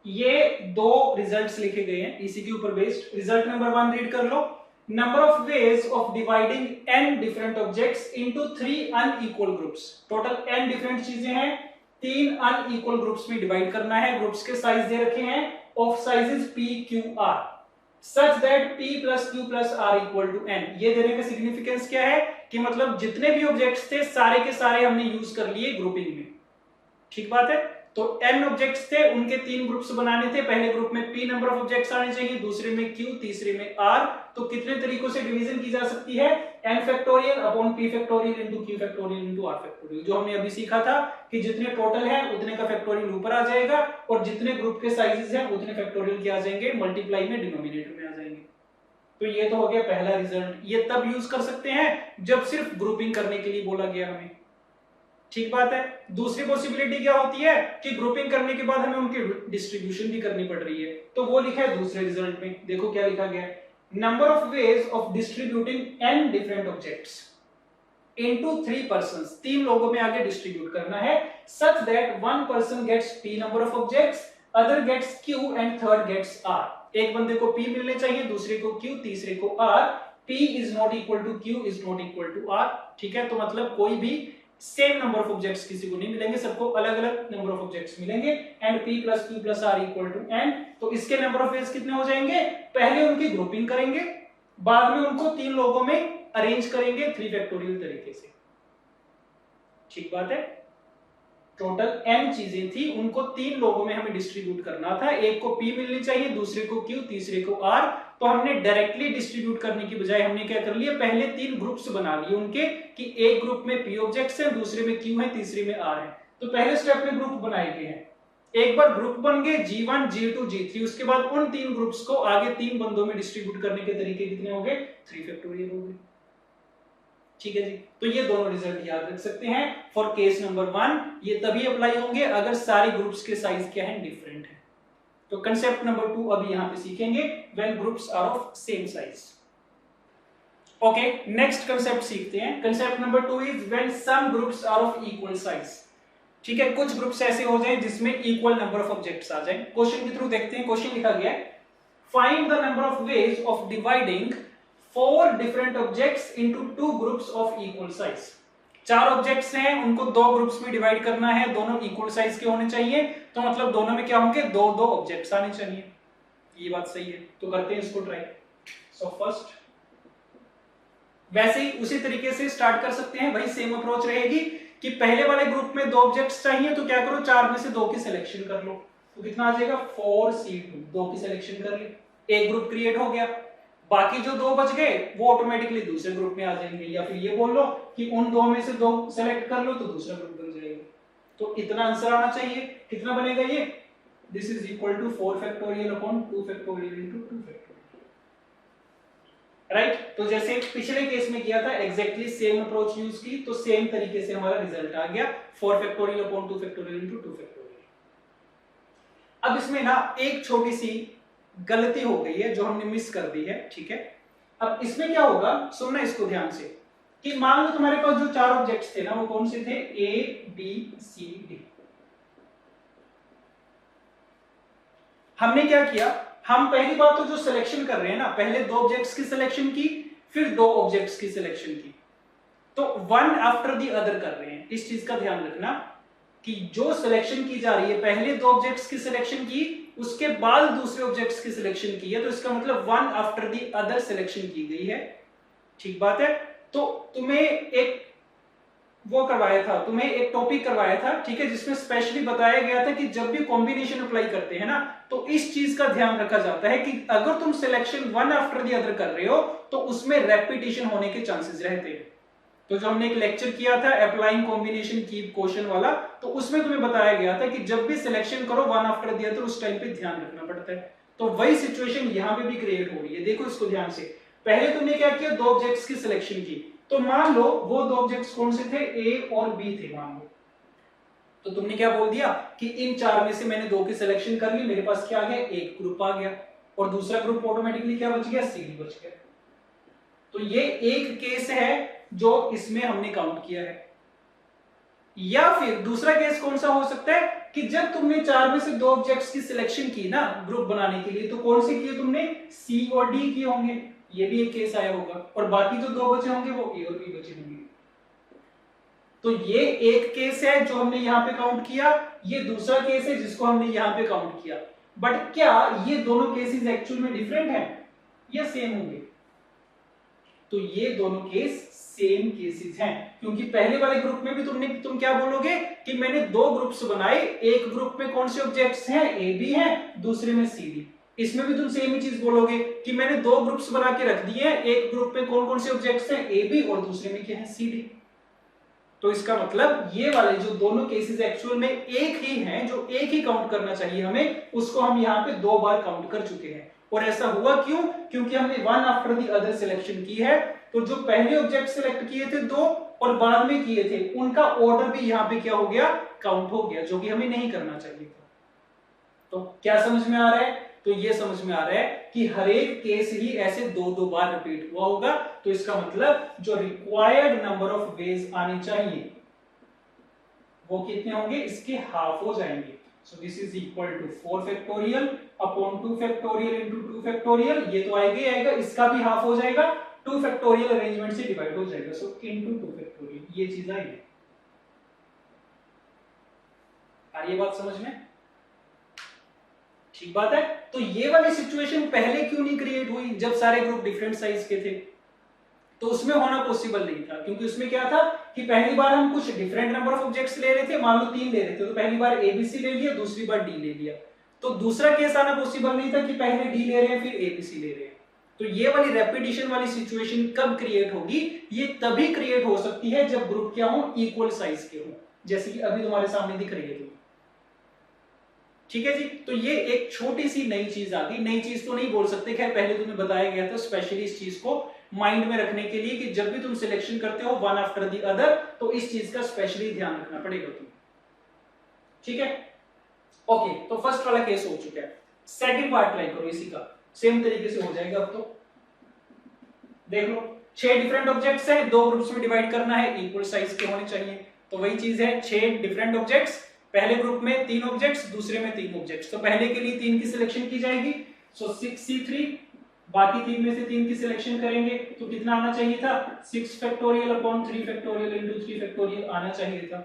ये 2 रिजल्ट्स लिखे गए हैं इसी के ऊपर बेस्ड। रिजल्ट नंबर 1 रीड कर लो। Number of ways of dividing n different objects into 3 unequal groups. Total n different चीजें हैं, 3 unequal groups में डिवाइड करना है। ग्रुप्स के साइज दे रखे हैं of sizes p q r such that p plus q plus r equal to n। ये देने का सिग्निफिकेंस क्या है कि मतलब जितने भी ऑब्जेक्ट्स थे सारे के सारे हमने यूज कर लिए ग्रुपिंग में। ठीक बात है। तो n ऑब्जेक्ट्स थे, उनके 3 ग्रुप्स बनाने थे। पहले ग्रुप में p नंबर ऑफ ऑब्जेक्ट्स आने चाहिए, दूसरे में q, तीसरे में r। तो कितने तरीकों से डिवीजन की जा सकती है, n factorial upon p factorial into q factorial into r factorial. जो हमने अभी सीखा था कि जितने टोटल है उतने का फैक्टोरियल ऊपर आ जाएगा, और जितने ग्रुप के साइजेस हैं उतने फैक्टोरियल क्या आ जाएंगे, मल्टीप्लाई में डिनोमिनेटर में आ जाएंगे। तो ये तो हो गया पहला रिजल्ट। ये तब यूज कर सकते हैं जब सिर्फ ग्रुपिंग करने के लिए बोला गया हमें। ठीक बात है। दूसरी पॉसिबिलिटी क्या होती है कि ग्रुपिंग करने के बाद हमें उनकी डिस्ट्रीब्यूशन भी करनी पड़ रही है, तो वो लिखा है दूसरे रिजल्ट में। देखो क्या लिखा गया है, number of ways of distributing n different objects into 3 persons. 3 लोगों में आगे डिस्ट्रीब्यूट करना है, such that 1 person gets p number of objects, other gets q and third gets r। एक बंदे को p मिलने चाहिए, दूसरे को q, तीसरे को r। p is not equal to q is not equal to r। ठीक है, तो मतलब कोई भी सेम नंबर ऑफ ऑब्जेक्ट्स किसी को नहीं मिलेंगे, सबको अलग अलग नंबर ऑफ ऑब्जेक्ट्स मिलेंगे। And p plus q plus r equal to n। तो इसके नंबर ऑफ वेज कितने हो जाएंगे, पहले उनकी ग्रुपिंग करेंगे, बाद में उनको 3 लोगों में अरेंज करेंगे 3 फैक्टोरियल तरीके से। ठीक बात है। टोटल n चीजें थी, उनको 3 लोगों में हमें डिस्ट्रीब्यूट करना था। एक को p मिलनी चाहिए, दूसरे को q, तीसरे को r। तो हमने डायरेक्टली डिस्ट्रीब्यूट करने की बजाय हमने क्या कर लिया, पहले 3 ग्रुप्स बना लिए उनके, कि एक ग्रुप में p ऑब्जेक्ट्स हैं, दूसरे में q है, तीसरे में r है। तो पहले स्टेप में ग्रुप बनाए गए हैं। एक बार ग्रुप बन गए G1, G2, G3, उसके बाद उन 3 ग्रुप्स को आगे 3 बंदों में डिस्ट्रीब्यूट करने के तरीके कितने हो गए, 3 फैक्टोरियल हो गए। ठीक है जी, तो ये दोनों रिजल्ट याद रख सकते हैं फॉर केस नंबर 1। ये तभी अप्लाई होंगे अगर सारे ग्रुप्स के साइज क्या है, डिफरेंट है। तो कंसेप्ट नंबर 2 अभी यहां पे सीखेंगे, when groups are of same size. Okay, next concept सीखते हैं। Concept number 2 is when some groups are of equal size. ठीक है, कुछ ग्रुप्स ऐसे हो जाए जिसमें इक्वल नंबर ऑफ ऑब्जेक्ट्स आ जाए। क्वेश्चन के थ्रू देखते हैं। क्वेश्चन लिखा गया है, find the number of ways of dividing 4 different objects into 2 groups of equal size. 4 objects हैं, उनको 2 ग्रुप्स में डिवाइड करना है, दोनों इक्वल साइज के होने चाहिए। तो मतलब दोनों में क्या होंगे, 2-2 ऑब्जेक्ट्स आने चाहिए। ये बात सही है, तो करते हैं इसको ट्राई। सो फर्स्ट, वैसे ही उसी तरीके से स्टार्ट कर सकते हैं, वही सेम अप्रोच रहेगी कि पहले वाले ग्रुप में 2 ऑब्जेक्ट्स चाहिए, तो क्या करो, 4 में से 2 की सिलेक्शन कर लो। तो कितना आ जाएगा, 4c2, 2 की सिलेक्शन कर ली, एक ग्रुप क्रिएट हो गया। बाकी जो दो बच गए वो ऑटोमेटिकली दूसरे ग्रुप में आ जाएंगे, या फिर ये बोल लो कि उन दो में से दो सेलेक्ट कर लो तो दूसरा ग्रुप बन जाएगा। तो इतना आंसर आना चाहिए। कितना बनेगा ये? This is equal to 4 factorial upon 2 factorial into 2 factorial, right. तो जैसे पिछले केस में किया था एग्जैक्टली सेम अप्रोच यूज की, तो सेम तरीके से हमारा रिजल्ट आ गया 4 factorial upon 2 factorial into 2 factorial. अब इसमें ना एक छोटी सी गलती हो गई है जो हमने मिस कर दी है, ठीक है। अब इसमें क्या होगा, सुनना इसको ध्यान से, कि मान लो तुम्हारे पास जो चार ऑब्जेक्ट्स थे ना वो कौन से थे? A B C D. हमने क्या किया, हम पहली बात तो जो सिलेक्शन कर रहे हैं ना, पहले दो ऑब्जेक्ट्स की सिलेक्शन की, फिर दो ऑब्जेक्ट्स की सिलेक्शन की, तो वन आफ्टर द अदर कर रहे हैं। इस चीज का ध्यान रखना कि जो सिलेक्शन की जा रही है, पहले दो ऑब्जेक्ट्स की सिलेक्शन की, उसके बाद दूसरे ऑब्जेक्ट्स की सिलेक्शन की है, तो इसका मतलब one after the other selection की गई है, ठीक बात है। तो तुम्हें एक वो करवाया था, तुम्हें एक टॉपिक करवाया था, ठीक है, जिसमें स्पेशली बताया गया था कि जब भी कॉम्बिनेशन अप्लाई करते हैं ना, तो इस चीज का ध्यान रखा जाता है कि अगर तुम selection one after the other कर रहे हो तो उसमें रेपिटेशन होने के चांसेस रहते हैं। तो जो हमने एक लेक्चर किया था अप्लाइंग कॉम्बिनेशन कीप क्वेश्चन वाला, तो उसमें तुम्हें बताया गया था कि जब भी सिलेक्शन करो वन आफ्टर द अदर, उस टाइम पे ध्यान रखना पड़ता है। तो वही सिचुएशन यहां पे भी क्रिएट हो रही है। देखो इसको ध्यान से, पहले तुमने क्या किया, दो ऑब्जेक्ट्स की सिलेक्शन की, तो मान लो वो दो ऑब्जेक्ट्स कौन से थे? ए और बी थे मान लो। तो तुमने क्या बोल दिया कि इन चार में से मैंने दो की सिलेक्शन कर ली, मेरे पास क्या आ गया? एक ग्रुप आ गया, और दूसरा ग्रुप ऑटोमेटिकली क्या बच गया? सी बच गया। तो ये एक केस है जो इसमें हमने काउंट किया है। या फिर दूसरा केस कौन सा हो सकता है कि जब तुमने चार में से दो ऑब्जेक्ट्स की सिलेक्शन की ना ग्रुप बनाने के लिए, तो कौन से किए तुमने? सी और डी किए होंगे, ये भी एक केस आया होगा, और बाकी जो दो बचे होंगे वो ए और बी बचे होंगे। तो ये एक केस है जो हमने यहां पे काउंट किया, ये दूसरा केस है जिसको हमने यहां पे काउंट किया। बट क्या ये दोनों केसेस एक्चुअल में डिफरेंट हैं या सेम होंगे? तो ये दोनों केस सेम केसेस हैं, क्योंकि पहले वाले ग्रुप में भी तुम क्या बोलोगे कि मैंने दो ग्रुप्स बनाए, एक ग्रुप में कौन से ऑब्जेक्ट्स हैं? ए बी हैं, दूसरे में सी डी। इसमें भी तुम सेम ही चीज बोलोगे कि मैंने दो ग्रुप्स बना के रख दिए हैं, एक ग्रुप में कौन कौन से ऑब्जेक्ट्स हैं? ए बी, और दूसरे में क्या है? C D. तो इसका मतलब ये वाले जो दोनों केसेस एक्चुअल में एक ही हैं, जो एक ही काउंट करना चाहिए हमें, उसको हम यहाँ पे दो बार काउंट कर चुके हैं। और ऐसा हुआ क्यों? क्योंकि हमने one after the other selection की है। तो जो पहले ऑब्जेक्ट सिलेक्ट किए थे दो और बाद में किए थे, उनका ऑर्डर भी यहाँ पे क्या हो गया? काउंट हो गया, जो कि हमें नहीं करना चाहिए था। तो क्या समझ में आ रहा है? तो ये समझ में आ रहा है कि हर एक केस ही ऐसे दो दो बार रिपीट हुआ होगा। तो इसका मतलब जो रिक्वायर्ड नंबर ऑफ वेज आने चाहिए वो कितने होंगे? इसके हाफ हो जाएंगे। So this is equal to 4 factorial upon 2 factorial into 2 factorial, ये तो आएगा ही आएगा, इसका भी हाफ हो जाएगा, 2 फैक्टोरियल अरेंजमेंट से डिवाइड हो जाएगा, सो इनटू 2 फैक्टोरियल, ये चीज आएगी। आ रही है बात समझ में? ठीक बात है। तो ये वाली सिचुएशन पहले क्यों नहीं क्रिएट हुई जब सारे ग्रुप डिफरेंट साइज के थे? तो उसमें होना पॉसिबल नहीं था, क्योंकि उसमें क्या था कि पहली बार हम कुछ डिफरेंट नंबर ऑफ ऑब्जेक्ट्स ले रहे थे, मान लो 3 ले रहे थे, तो पहली बार एबीसी ले लिया, दूसरी बार डी ले लिया। तो दूसरा केस आना पॉसिबल नहीं था कि पहले डी ले रहे हैं फिर एबीसी ले रहे हैं। तो ये वाली रेपिटेशन वाली सिचुएशन कब क्रिएट होगी? ये तभी क्रिएट हो सकती है जब ग्रुप क्या हो? इक्वल साइज के हो, जैसे कि अभी तुम्हारे सामने दिख रही है। ठीक है जी। तो ये एक छोटी सी नई चीज आ गई, नई चीज तो नहीं बोल सकते, खैर पहले तुम्हें बताया गया था स्पेशली इस चीज को माइंड में रखने के लिए कि जब भी तुम सिलेक्शन करते हो वन आफ्टर द अदर, तो इस चीज का स्पेशली ध्यान रखना पड़ेगा तुम्हें। ठीक है, ओके। तो फर्स्ट वाला केस हो चुका है, सेकंड पार्ट ट्राई करो, इसी का सेम तरीके से हो जाएगा। अब तो देख लो, 6 डिफरेंट ऑब्जेक्ट्स हैं, दो ग्रुप्स में डिवाइड करना है, इक्वल साइज के होने चाहिए। तो वही चीज है, 6 डिफरेंट ऑब्जेक्ट्स, पहले ग्रुप में 3 ऑब्जेक्ट्स, दूसरे में 3 ऑब्जेक्ट्स। तो पहले के लिए 3 की सिलेक्शन की जाएगी, सो 6c3, बाकी 3 में से 3 की सिलेक्शन करेंगे, तो कितना आना चाहिए था? 6 factorial upon 3 factorial into 3 factorial आना चाहिए था।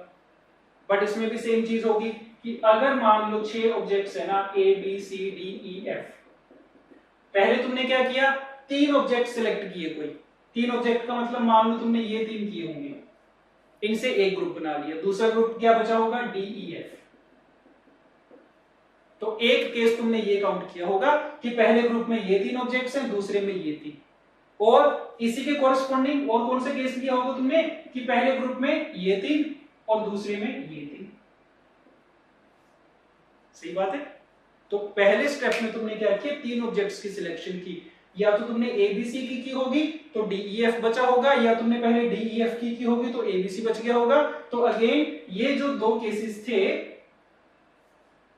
बट इसमें भी सेम चीज होगी कि अगर मान लो 6 ऑब्जेक्ट्स है ना, A B C D E F, पहले तुमने क्या किया? 3 ऑब्जेक्ट सिलेक्ट किए, कोई 3 ऑब्जेक्ट का मतलब मान लो तुमने ये 3 किए होंगे, इनसे एक ग्रुप बना लिया, दूसरा ग्रुप क्या बचा होगा? D E F. तो एक केस तुमने ये काउंट किया होगा कि पहले ग्रुप में ये 3 ऑब्जेक्ट्स हैं, दूसरे में ये 3, और इसी के कॉरस्पॉन्डिंग और कौन सा केस लिया होगा तुमने कि पहले ग्रुप में ये 3 और दूसरे में ये 3। सही बात है। तो पहले स्टेप में तुमने क्या किया, 3 ऑब्जेक्ट्स की सिलेक्शन की, या तो तुमने एबीसी की होगी तो डीईएफ बचा होगा, या तुमने पहले डीईएफ की होगी तो एबीसी बच गया होगा। तो अगेन ये जो 2 केसेस थे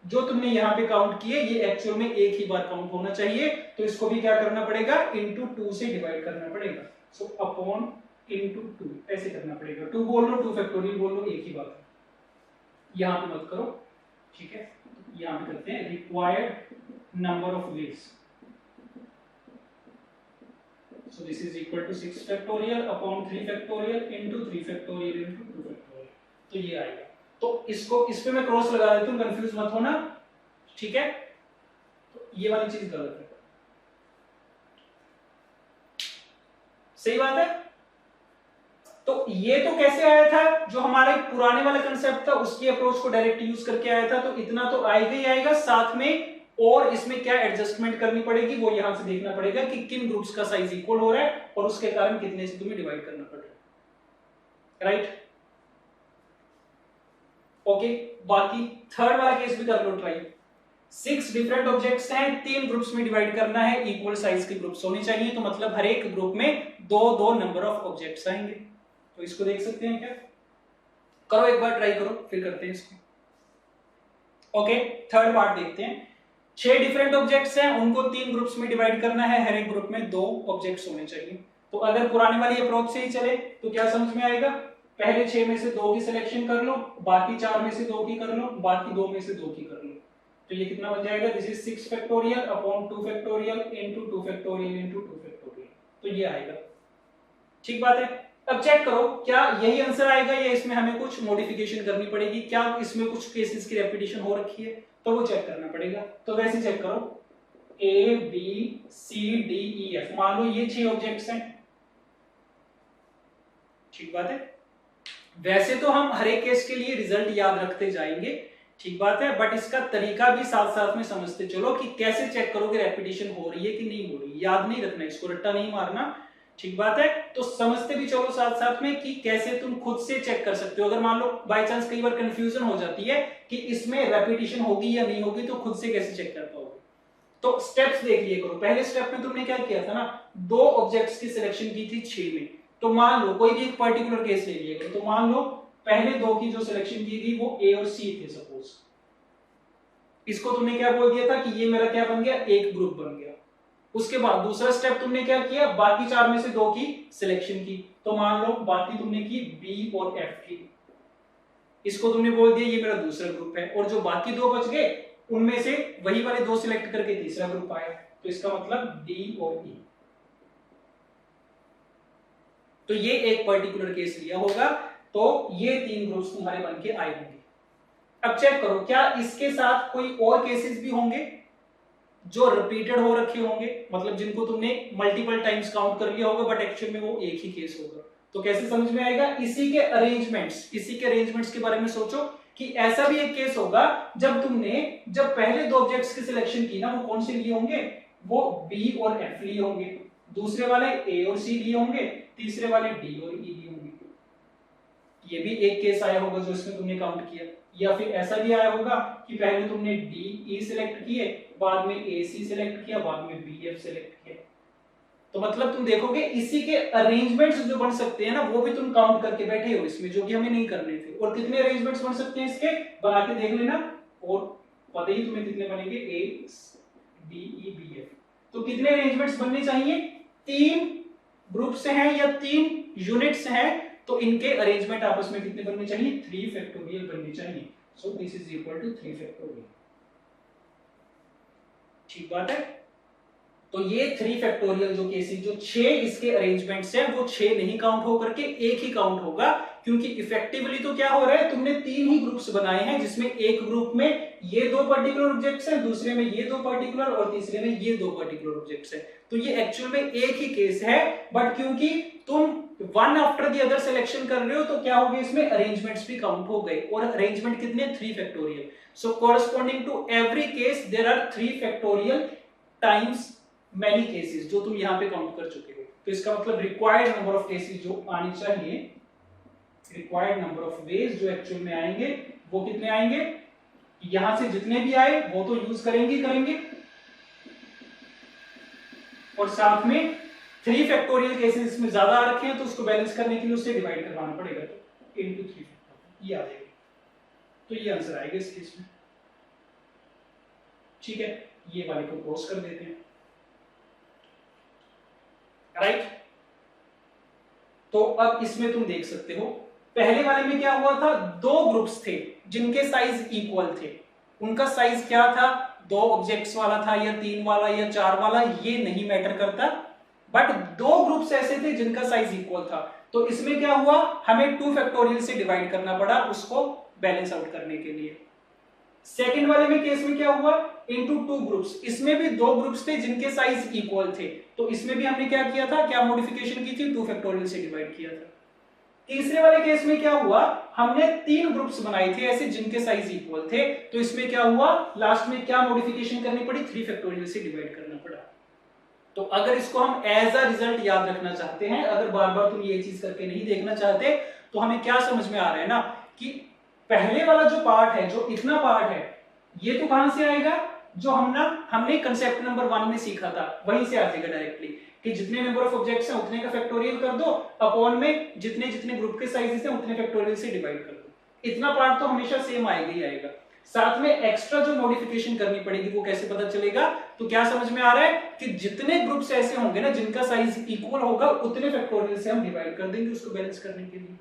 जो तुमने यहां पे काउंट किए, ये एक्चुअल में एक ही बार काउंट होना चाहिए, तो इसको भी क्या करना पड़ेगा, इनटू 2 से डिवाइड करना पड़ेगा। सो अपॉन इनटू 2 ऐसे करना पड़ेगा। 2 बोल लो, 2 फैक्टोरियल बोल लो, एक ही बात है, यहां पे मत करो, ठीक है। यहां पे करते हैं required number of veg. So this is equal to 6 factorial upon 3 factorial into 3 factorial into 2 factorial। तो ये आएगा। तो इसको इस पे मैं क्रॉस लगा देता हूं, कंफ्यूज मत होना, ठीक है। तो ये वाली चीज गलत है, सही बात है। तो ये तो कैसे आया था, जो हमारे पुराने वाला कंसेप्ट था उसकी अप्रोच को डायरेक्ट यूज करके आया था, तो इतना तो आएगा ही आएगा, साथ में और इसमें क्या एडजस्टमेंट करनी पड़ेगी वो यहां से देखना पड़ेगा कि किन ग्रुप्स का साइज इक्वल हो रहा है और उसके कारण कितने से तुम्हें डिवाइड करना पड़ेगा, राइट। ओके, बाकी थर्ड वाला केस भी कर लो ट्राई। 6 डिफरेंट ऑब्जेक्ट्स हैं, 3 ग्रुप्स में डिवाइड करना है, इक्वल साइज के ग्रुप्स होने चाहिए, तो मतलब हर एक ग्रुप में 2-2 नंबर ऑफ ऑब्जेक्ट्स आएंगे। तो इसको देख सकते हैं क्या, करो एक बार ट्राई करो, फिर करते हैं इसको। ओके, थर्ड पार्ट देखते हैं। 6 डिफरेंट ऑब्जेक्ट्स हैं, उनको 3 ग्रुप्स में डिवाइड करना है, हर एक ग्रुप में 2 ऑब्जेक्ट्स होने चाहिए। तो अगर पुराने वाली अप्रोच से ही चले तो क्या समझ में आएगा, पहले 6 में से 2 की सिलेक्शन कर लो, बाकी 4 में से 2 की कर लो, बाकी 2 में से 2 की कर लो। तो ये कितना बन जाएगा, this is 6 factorial upon 2 factorial into 2 factorial into 2 factorial. तो ये आएगा, ठीक बात है। अब चेक करो क्या यही आंसर आएगा या इसमें हमें कुछ मॉडिफिकेशन करनी पड़ेगी, क्या इसमें कुछ केसेस की रेपिटेशन हो रखी है, तो वो चेक करना पड़ेगा। तो वैसे चेक करो, A B C D E F, मान लो ये 6 ऑब्जेक्ट्स हैं, ठीक बात है। वैसे तो हम हर एक केस के लिए रिजल्ट याद रखते जाएंगे, ठीक बात है, बट इसका तरीका भी साथ साथ में समझते चलो कि कैसे चेक करोगे रेपिटेशन हो रही है कि नहीं हो रही। याद नहीं रखना, इसको रट्टा नहीं मारना, ठीक बात है। तो समझते भी चलो साथ साथ में कि कैसे तुम खुद से चेक कर सकते हो। अगर मान लो बाय चांस कई बार कंफ्यूजन हो जाती है कि इसमें रेपिटेशन होगी या नहीं होगी, तो खुद से कैसे चेक कर पाओगे। तो स्टेप्स देख लिए करो। पहले स्टेप में तुमने क्या किया था ना, 2 ऑब्जेक्ट्स की सिलेक्शन की थी 6 में। तो मान लो कोई भी एक पर्टिकुलर केस ले लिया करो, तो मान लो पहले 2 की जो सिलेक्शन की थी वो ए और सी थे सपोज। इसको तुमने क्या बोल दिया था कि ये मेरा क्या बन गया, एक ग्रुप बन गया। उसके बाद दूसरा स्टेप तुमने क्या किया, बाकी 4 में से 2 की सिलेक्शन की। तो मान लो बाकी तुमने की बी और एफ की, इसको तुमने बोल दिया ये मेरा दूसरा ग्रुप है, और जो बाकी 2 बच गए उनमें से वही वाले 2 सिलेक्ट करके तीसरा ग्रुप आया, तो इसका मतलब डी और ई। तो ये एक पर्टिकुलर केस लिया होगा, तो ये 3 ग्रुप्स तुम्हारे बन के आए होंगे। अब चेक करो क्या इसके साथ कोई और केसेस भी होंगे जो रिपीटेड हो रखे होंगे, मतलब जिनको तुमने मल्टीपल टाइम्स काउंट कर लिया होगा बट एक्चुअल में वो एक ही केस होगा। तो कैसे समझ में आएगा, इसी के अरेंजमेंट्स के बारे में सोचो कि ऐसा भी एक केस होगा जब पहले 2 ऑब्जेक्ट्स की सिलेक्शन की ना, वो कौन से लिए होंगे, वो बी और एफ लिए होंगे, दूसरे वाले ए और सी लिए होंगे, तीसरे वाले डी और ई लिए होंगे। ये भी एक केस आया होगा जो इसमें तुमने काउंट किया। या फिर ऐसा भी आया होगा कि पहले तुमने डी ई सिलेक्ट किए, बाद में ए सी सिलेक्ट किया, बाद में बी एफ सिलेक्ट किया। तो मतलब तुम देखोगे इसी के अरेंजमेंट्स जो बन सकते हैं ना, वो भी तुम काउंट करके बैठे हो इसमें, जो कि हमें नहीं करने थे। और कितने अरेंजमेंट्स बन सकते हैं इसके, बना के देख लेना, और पता ही तुम्हें कितने बनेंगे, A D E B F. तो कितने अरेंजमेंट्स बनने चाहिए, 3 ग्रुप्स हैं या 3 यूनिट्स हैं, तो इनके अरेंजमेंट आपस में कितने बनने चाहिए, 3 फैक्टोरियल बनने चाहिए। So this is equal to 3 factorial, ठीक बात है। तो ये 3 फैक्टोरियल जो केसेस, जो 6 इसके अरेंजमेंट्स हैं, वो 6 नहीं काउंट हो करके एक ही काउंट होगा, क्योंकि इफेक्टिवली तो क्या हो रहा है, तुमने 3 ही ग्रुप्स बनाए हैं, जिसमें एक ग्रुप में ये 2 पर्टिकुलर ऑब्जेक्ट्स हैं, दूसरे में ये 2 पर्टिकुलर और तीसरे में ये 2 पर्टिकुलर ऑब्जेक्ट्स हैं। तो ये एक्चुअल में एक ही केस है, बट क्योंकि तुम one after the other selection कर रहे हो तो क्या हो गया, इसमें अरेंजमेंट्स भी काउंट हो गए, और अरेंजमेंट कितने, 3 factorial. So corresponding to every case there are 3 factorial times many cases, जो तुम यहां पे काउंट कर चुके हो। तो इसका मतलब रिक्वायर्ड नंबर ऑफ केसेस जो आने चाहिए, रिक्वायर्ड नंबर ऑफ वेज जो एक्चुअल में आएंगे वो कितने आएंगे, यहां से जितने भी आए वो तो यूज करेंगे, और साथ में 3 फैक्टोरियल केसेस इसमें ज्यादा आ रखे हैं तो उसको बैलेंस करने के लिए उससे डिवाइड करवाना पड़ेगा, तो इनटू 3 ये आ जाएगा। तो ये आंसर आएगा इस केस में। ठीक है, ये वाले को क्रॉस कर देते हैं, राइट। तो अब इसमें तुम देख सकते हो, पहले वाले में क्या हुआ था, 2 ग्रुप्स थे जिनके साइज इक्वल थे। उनका साइज क्या था, 2 ऑब्जेक्ट्स वाला था या 3 वाला या 4 वाला, ये नहीं मैटर करता, बट 2 ग्रुप्स ऐसे थे जिनका साइज इक्वल था। तो इसमें क्या हुआ, हमें 2 फैक्टोरियल से डिवाइड करना पड़ा उसको बैलेंस आउट करने के लिए। सेकंड वाले में केस में क्या हुआ, इनटू 2 ग्रुप्स, इसमें भी 2 ग्रुप्स थे जिनके साइज इक्वल थे, तो इसमें भी हमने क्या किया था, क्या मॉडिफिकेशन की थी, 2 फैक्टोरियल से डिवाइड किया था। तीसरे वाले केस में क्या हुआ, हमने 3 ग्रुप्स बनाए थे ऐसे जिनके साइज इक्वल थे, तो इसमें क्या हुआ, लास्ट में क्या मॉडिफिकेशन करनी पड़ी, 3 फैक्टोरियल से डिवाइड करना पड़ा। तो अगर इसको हम एज अ रिजल्ट याद रखना चाहते हैं, अगर बार बार तुम ये चीज करके नहीं देखना चाहते, तो हमें क्या समझ में आ रहा है ना, कि पहले वाला जो पार्ट है, जो इतना पार्ट है, ये तो कहां से आएगा, जो हमने कंसेप्ट नंबर 1 में सीखा था, वहीं से आ जाएगा डायरेक्टली, कि जितने नंबर ऑफ ऑब्जेक्ट्स हैं उतने का फैक्टोरियल कर दो, अपॉन में जितने जितने ग्रुप के साइजेस हैं उतने फैक्टोरियल से डिवाइड कर दो। इतना पार्ट तो हमेशा सेम आएगा ही आएगा। साथ में एक्स्ट्रा जो मॉडिफिकेशन करनी पड़ेगी वो कैसे पता चलेगा, तो क्या समझ में आ रहा है कि जितने ग्रुप्स ऐसे होंगे ना जिनका साइज इक्वल होगा, उतने फैक्टोरियल से हम डिवाइड कर देंगे उसको बैलेंस करने के लिए।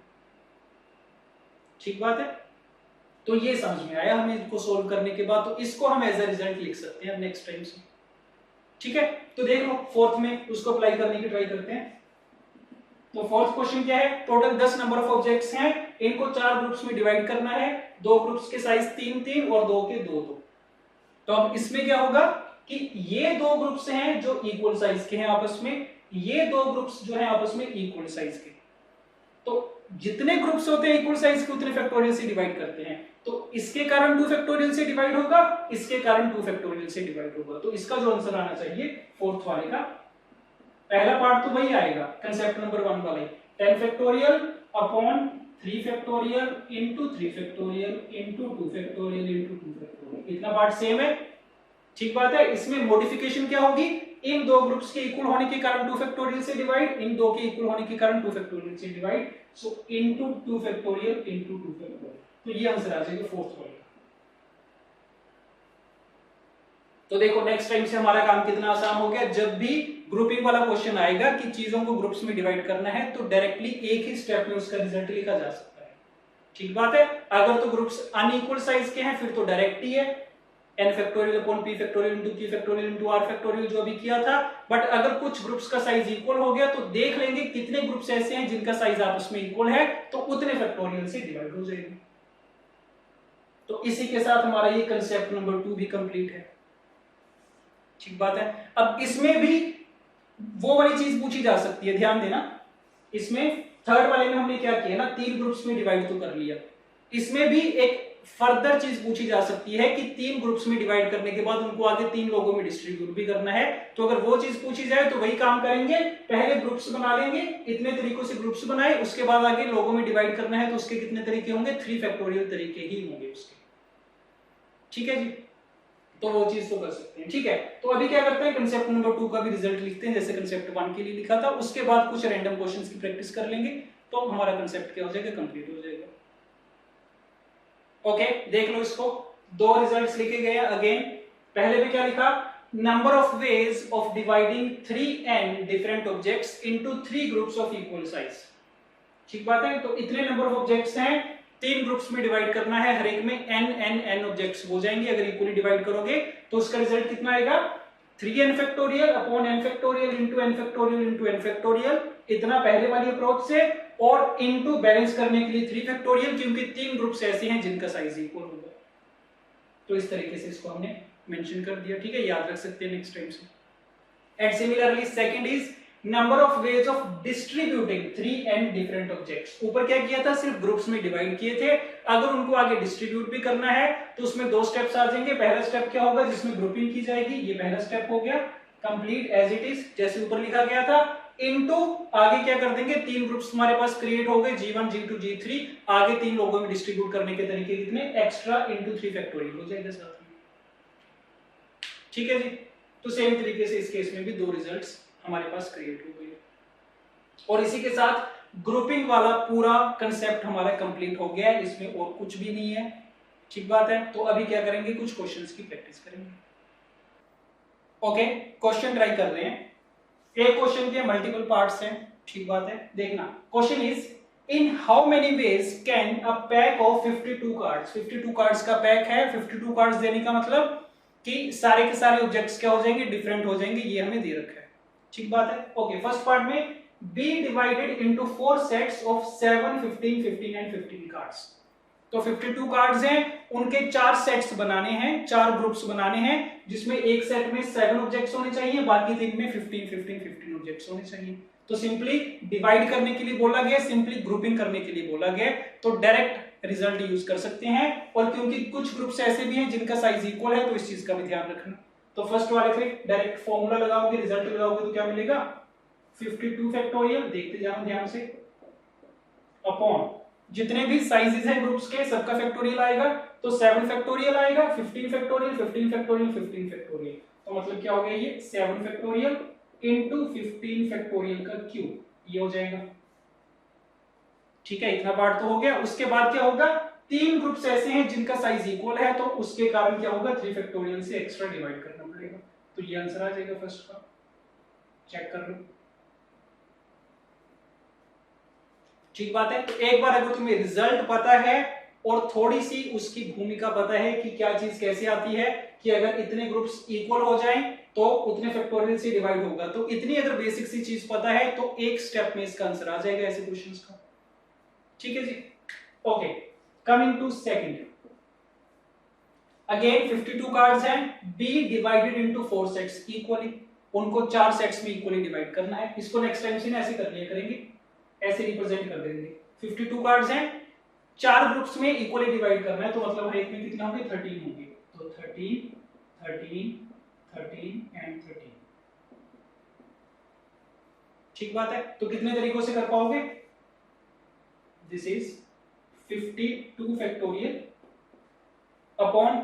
ठीक बात है, तो ये समझ में आया हमें इसको सोल्व करने के बाद, तो इसको हम एज अ रिजल्ट लिख सकते हैं नेक्स्ट टाइम से। ठीक है, तो देख लो फोर्थ में उसको अप्लाई करने की ट्राई करते हैं। तो फोर्थ क्वेश्चन क्या है, टोटल 10 नंबर ऑफ ऑब्जेक्ट्स हैं, इनको 4 ग्रुप्स में डिवाइड करना है, 2 ग्रुप्स के साइज 3-3 और 2 के 2-2। तो अब इसमें क्या होगा कि ये 2 ग्रुप्स हैं जो इक्वल साइज के हैं आपस में, ये 2 ग्रुप्स जो हैं आपस में इक्वल साइज के, तो जितने ग्रुप्स होते हैं इक्वल साइज के उतने फैक्टोरियल से डिवाइड करते हैं, तो इसके कारण 2 फैक्टोरियल से डिवाइड होगा, इसके कारण 2 फैक्टोरियल से डिवाइड होगा। तो इसका जो आंसर आना चाहिए फोर्थ वाले का, पहला पार्ट तो वही आएगा कंसेप्ट नंबर 1 वाला ही, 10 factorial upon 3 factorial into 3 factorial into 2 factorial into 2 factorial, इतना पार्ट सेम है। ठीक बात है, इसमें मॉडिफिकेशन क्या होगी, इन 2 ग्रुप्स के इक्वल होने के कारण 2 फैक्टोरियल से डिवाइड, इन 2 के इक्वल होने के कारण 2 फैक्टोरियल से डिवाइड, सो इनटू 2 फैक्टोरियल इनटू 2 फैक्टोरियल। तो ये आंसर आ जाएगा फोर्थ वाले का। तो देखो नेक्स्ट टाइम से हमारा काम कितना आसान हो गया, जब भी ग्रुपिंग वाला क्वेश्चन आएगा कि चीजों को ग्रुप्स में डिवाइड करना है, तो डायरेक्टली एक ही स्टेप में उसका रिजल्ट लिखा जा सकता है। ठीक बात है, अगर तो ग्रुप्स अनइक्वल साइज के हैं फिर तो डायरेक्ट ही है, n factorial upon p factorial into q factorial into r factorial जो अभी किया था। बट अगर कुछ ग्रुप्स का साइज इक्वल हो गया तो देख लेंगे कितने ग्रुप्स ऐसे हैं जिनका साइज आपस में इक्वल है, तो उतने फैक्टोरियल से डिवाइड हो जाएंगे। तो इसी के साथ हमारा ये कंसेप्ट नंबर 2 भी कंप्लीट है। ठीक बात है, अब इसमें भी वो वाली चीज पूछी जा सकती है, ध्यान देना, इसमें थर्ड वाले में हमने क्या किया ना, 3 ग्रुप्स में डिवाइड तो कर लिया, इसमें भी एक फर्दर चीज पूछी जा सकती है कि 3 ग्रुप्स में डिवाइड करने के बाद उनको आगे 3 लोगों में डिस्ट्रीब्यूट भी करना है। तो अगर वो चीज पूछी जाए तो वही काम करेंगे, पहले ग्रुप्स बना लेंगे, इतने तरीकों से ग्रुप्स बनाए, उसके बाद आगे लोगों में डिवाइड करना है तो उसके कितने तरीके होंगे, 3 फैक्टोरियल तरीके ही होंगे उसके। ठीक है जी, तो वो चीज तो कर सकते हैं। ठीक है, तो अभी क्या करते हैं, कंसेप्ट नंबर 2 का भी रिजल्ट लिखते हैं जैसे कंसेप्ट 1 के लिए लिखा था, उसके बाद कुछ रैंडम क्वेश्चंस की प्रैक्टिस कर लेंगे, तो हमारा कंसेप्ट क्या हो जाएगा, कंप्लीट हो जाएगा। ओके, देख लो इसको, 2 रिजल्ट्स लिखे गए हैं अगेन। पहले में क्या लिखा, number of ways of dividing 3n different objects into 3 groups of equal size. ठीक बात है, तो इतने नंबर ऑफ ऑब्जेक्ट्स हैं, 3 ग्रुप्स में डिवाइड करना है, हर एक में n ऑब्जेक्ट्स हो जाएंगे। अगर इक्वली डिवाइड करोगे तो उसका रिजल्ट कितना आएगा, 3n factorial upon n factorial into n factorial into n factorial, इतना पहले वाली अप्रोच से, और इनटू बैलेंस करने के लिए 3 फैक्टोरियल, क्योंकि 3 ग्रुप्स ऐसे हैं जिनका साइज इक्वल होगा। तो इस तरीके से इसको हमने मेंशन कर दिया। ठीक है, याद रख सकते हैं नेक्स्ट टाइम से। And similarly second is number of ways of distributing 3 and different objects. ऊपर क्या किया था, सिर्फ ग्रुप्स में डिवाइड किए थे, अगर उनको आगे डिस्ट्रीब्यूट भी करना है तो उसमें 2 स्टेप्स आ जाएंगे। पहला स्टेप क्या होगा, जिसमें ग्रुपिंग की जाएगी, ये पहला स्टेप हो गया कंप्लीट एज इट इज जैसे ऊपर लिखा गया था, इनटू आगे क्या कर देंगे, 3 ग्रुप्स हमारे पास क्रिएट हो गए, G1 G2 G3, आगे 3 लोगों में डिस्ट्रीब्यूट करने के तरीके कितने, एक्स्ट्रा इनटू 3 फैक्टोरियल हो जाएगा साथ में। ठीक है जी, तो सेम तरीके से इस केस में भी 2 रिजल्ट्स हमारे पास क्रिएट हो गए और इसी के साथ ग्रुपिंग वाला पूरा कंसेप्ट हमारा कंप्लीट हो गया है, इसमें और कुछ भी नहीं है। ठीक बात है, तो अभी क्या करेंगे, कुछ क्वेश्चंस की प्रैक्टिस करेंगे। ओके, क्वेश्चन ट्राई कर रहे हैं। एक क्वेश्चन के मल्टीपल पार्ट्स हैं, ठीक बात है, देखना। Question is in how many ways can a pack of 52 cards, 52 cards का पैक है, 52 कार्ड्स देने का मतलब कि सारे के सारे ऑब्जेक्ट्स क्या हो जाएंगे, डिफरेंट हो जाएंगे, ये हमें दे रखा है। ठीक बात है, ओके। फर्स्ट पार्ट में be divided into 4 sets of 7 15 15 and 15 cards. तो 52 कार्ड्स हैं, उनके 4 सेट्स बनाने हैं, 4 ग्रुप्स बनाने हैं, जिसमें एक सेट में 7 ऑब्जेक्ट्स होने चाहिए, बाकी 3 में 15 15 15 ऑब्जेक्ट्स होने चाहिए। तो सिंपली डिवाइड करने के लिए बोला गया, सिंपली ग्रुपिंग करने के लिए बोला गया, तो डायरेक्ट रिजल्ट यूज कर सकते हैं। और क्योंकि कुछ ग्रुप्स ऐसे भी हैं जिनका साइज इक्वल है, तो इस चीज का भी ध्यान रखना। तो फर्स्ट वाले पे डायरेक्ट फॉर्मूला लगाओगे, रिजल्ट लगाओगे तो क्या मिलेगा, 52 फैक्टोरियल, देखते जाओ ध्यान से, अपॉन जितने भी साइजेस हैं ग्रुप्स के सबका फैक्टोरियल आएगा, तो 7 फैक्टोरियल आएगा, 15 फैक्टोरियल 15 फैक्टोरियल 15 फैक्टोरियल, तो मतलब क्या हो गया, ये 7 फैक्टोरियल इनटू 15 फैक्टोरियल का क्यूब, ये हो जाएगा। ठीक है, इतना पार्ट तो हो गया। उसके बाद क्या होगा, 3 ग्रुप्स ऐसे हैं जिनका साइज इक्वल है, तो उसके कारण क्या होगा, 3 फैक्टोरियल से एक्स्ट्रा डिवाइड करना पड़ेगा, तो ये आंसर आ जाएगा फर्स्ट का। चेक कर लो, ठीक बात है। तो एक बार अगर तुम्हें रिजल्ट पता है और थोड़ी सी उसकी भूमिका पता है कि क्या चीज कैसे आती है, कि अगर इतने ग्रुप्स इक्वल हो जाएं तो उतने फैक्टोरियल से डिवाइड होगा, तो इतनी अगर बेसिक सी चीज पता है तो एक स्टेप में इसका आंसर आ जाएगा ऐसे क्वेश्चंस का। ठीक है जी, okay. Coming to second, again 52 cards हैं, be divided into 4 sets equally, उनको 4 सेट्स में इक्वली डिवाइड करना है। इसको नेक्स्ट टाइम से ऐसे कर लिया करेंगे, ऐसे रिप्रेजेंट कर देंगे। 52 कार्ड्स हैं, 4 ग्रुप्स में इक्वली डिवाइड करना है, तो मतलब हर एक में कितने होंगे, 13 होंगे, तो 13 13 13 एंड 13। ठीक बात है, तो कितने तरीकों से कर पाओगे, this is 52 factorial upon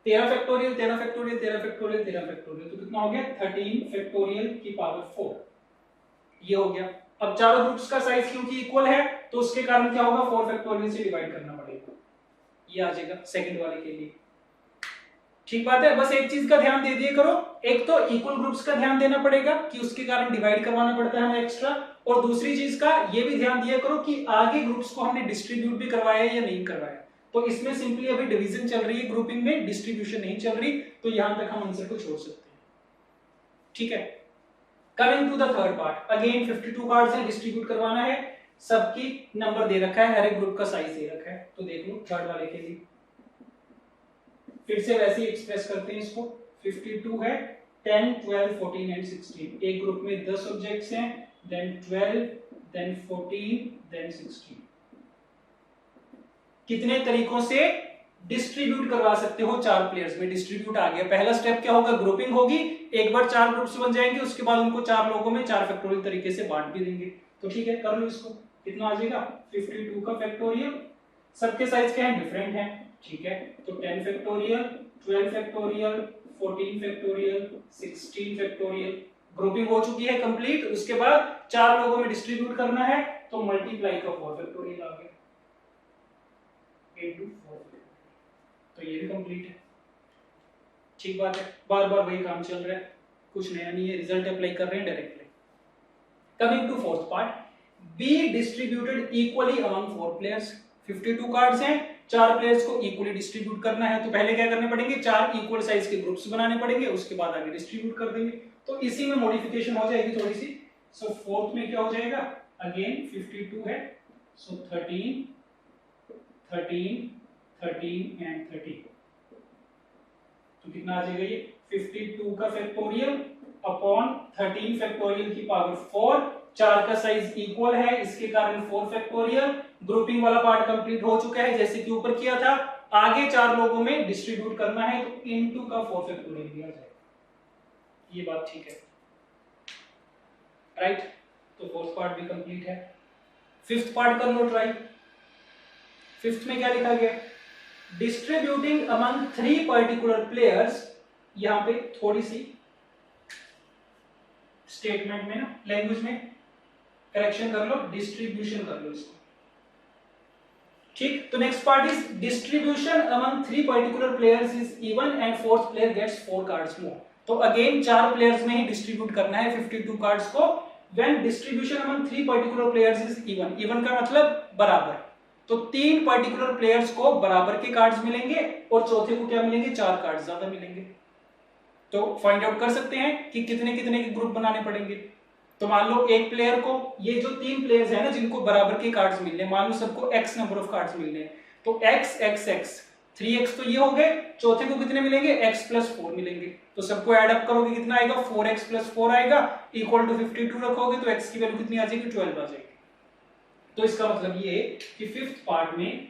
13 factorial 13 factorial 13 factorial 13 factorial, तो कितना हो गया, 13 फैक्टोरियल की पावर 4, ये हो गया। अब चारों ग्रुप्स का साइज क्योंकि इक्वल है, तो उसके कारण क्या होगा, 4 फैक्टोरियल से डिवाइड करना पड़ेगा, ये आ जाएगा सेकंड वाले के लिए। ठीक बात है, बस एक चीज का ध्यान दे दिए करो, एक तो इक्वल ग्रुप्स का ध्यान देना पड़ेगा कि उसके कारण डिवाइड करवाना पड़ता है हमें एक्स्ट्रा, और दूसरी चीज का ये भी ध्यान दिया करो कि आगे ग्रुप्स को हमने डिस्ट्रीब्यूट भी करवाया या नहीं करवाया। तो इसमें सिंपली अभी डिवीजन चल रही है, ग्रुपिंग में डिस्ट्रीब्यूशन नहीं चल रही, तो यहां तक हम आंसर को छोड़ सकते हैं। ठीक है, coming to the third part, again 52 cards हैं, डिस्ट्रीब्यूट करवाना है, सबकी नंबर दे रखा है, हर एक ग्रुप का साइज दे रखा है, तो देख लो थर्ड वाले के लिए फिर से वैसे ही एक्सप्रेस करते हैं इसको। 52 है, 10 12 14 एंड 16, एक ग्रुप में 10 ऑब्जेक्ट्स हैं, देन 12 देन 14 देन 16। कितने तरीकों से डिस्ट्रीब्यूट करवा सकते हो, 4 प्लेयर्स में डिस्ट्रीब्यूट आ गया। पहला स्टेप क्या होगा, ग्रुपिंग होगी, एक बार 4 ग्रुप्स बन जाएंगे, उसके बाद उनको 4 लोगों में 4 फैक्टोरियल तरीके से बांट भी देंगे। तो ठीक है, कर लो इसको, कितना आ जाएगा, 52 का फैक्टोरियल, सबके साइज क्या है, डिफरेंट है, ठीक है, तो 10 factorial 12 factorial 14 factorial 16 factorial, grouping हो चुकी है कंप्लीट। उसके बाद 4 लोगों में डिस्ट्रीब्यूट करना है, तो मल्टीप्लाई का 4 फैक्टोरियल आ गया, 8 to 4, तो ये भी कंप्लीट है। ठीक बात है, बार बार वही काम चल रहा है, कुछ नया नहीं है, रिजल्ट अप्लाई कर रहे हैं directly. Coming to fourth part, be distributed equally among 4 players, 52 cards हैं, 4 प्लेयर्स को इक्वली डिस्ट्रीब्यूट करना है, तो पहले क्या करने पड़ेंगे, 4 इक्वल साइज के ग्रुप्स बनाने पड़ेंगे, उसके बाद आगे डिस्ट्रीब्यूट कर देंगे। तो इसी में मॉडिफिकेशन हो जाएगी थोड़ी सी। सो फोर्थ में क्या हो जाएगा, अगेन 52 है, सो 13 13 13 एंड 13, तो कितना आ जाएगा ये, 52 का फैक्टोरियल अपॉन 13 फैक्टोरियल की पावर 4, 4 का साइज इक्वल है, इसके कारण 4 फैक्टोरियल। ग्रुपिंग वाला पार्ट कंप्लीट हो चुका है जैसे कि ऊपर किया था। आगे 4 लोगों में डिस्ट्रीब्यूट करना है तो इनटू का 4 फैक्टोरियल दिया जाएगा। ये बात ठीक है, राइट? तो फोर्थ पार्ट भी कंप्लीट है। फिफ्थ पार्ट कर लो ट्राई। फिफ्थ में क्या लिखा गया? Distributing among 3 particular players. यहां पे थोड़ी सी स्टेटमेंट में ना लैंग्वेज में करेक्शन कर लो, डिस्ट्रीब्यूशन कर लो इसको, ठीक? तो next part is distribution among 3 particular players is even and fourth player gets 4 cards more. तो अगेन 4 प्लेयर्स में ही डिस्ट्रीब्यूट करना है 52 कार्ड्स को। When distribution among 3 particular players is even, even का मतलब बराबर, तो 3 पर्टिकुलर प्लेयर्स को बराबर के कार्ड्स मिलेंगे और चौथे को क्या मिलेंगे? 4 कार्ड्स ज्यादा मिलेंगे। तो फाइंड आउट कर सकते हैं कि कितने कितने के ग्रुप बनाने पड़ेंगे। तो मान लो एक प्लेयर को, ये जो 3 प्लेयर्स हैं ना जिनको बराबर के कार्ड्स मिलने, मान लो सबको x नंबर ऑफ कार्ड्स मिलने हैं, तो x x x 3x तो ये हो गए, चौथे को कितने मिलेंगे? x + 4 मिलेंगे। तो सबको ऐड अप करोगे कितना आएगा? 4x + 4 आएगा, इक्वल टू 52 रखोगे तो x की वैल्यू कितनी आ जाएगी? 12 आ जाएगी। तो इसका मतलब ये कि फिफ्थ पार्ट में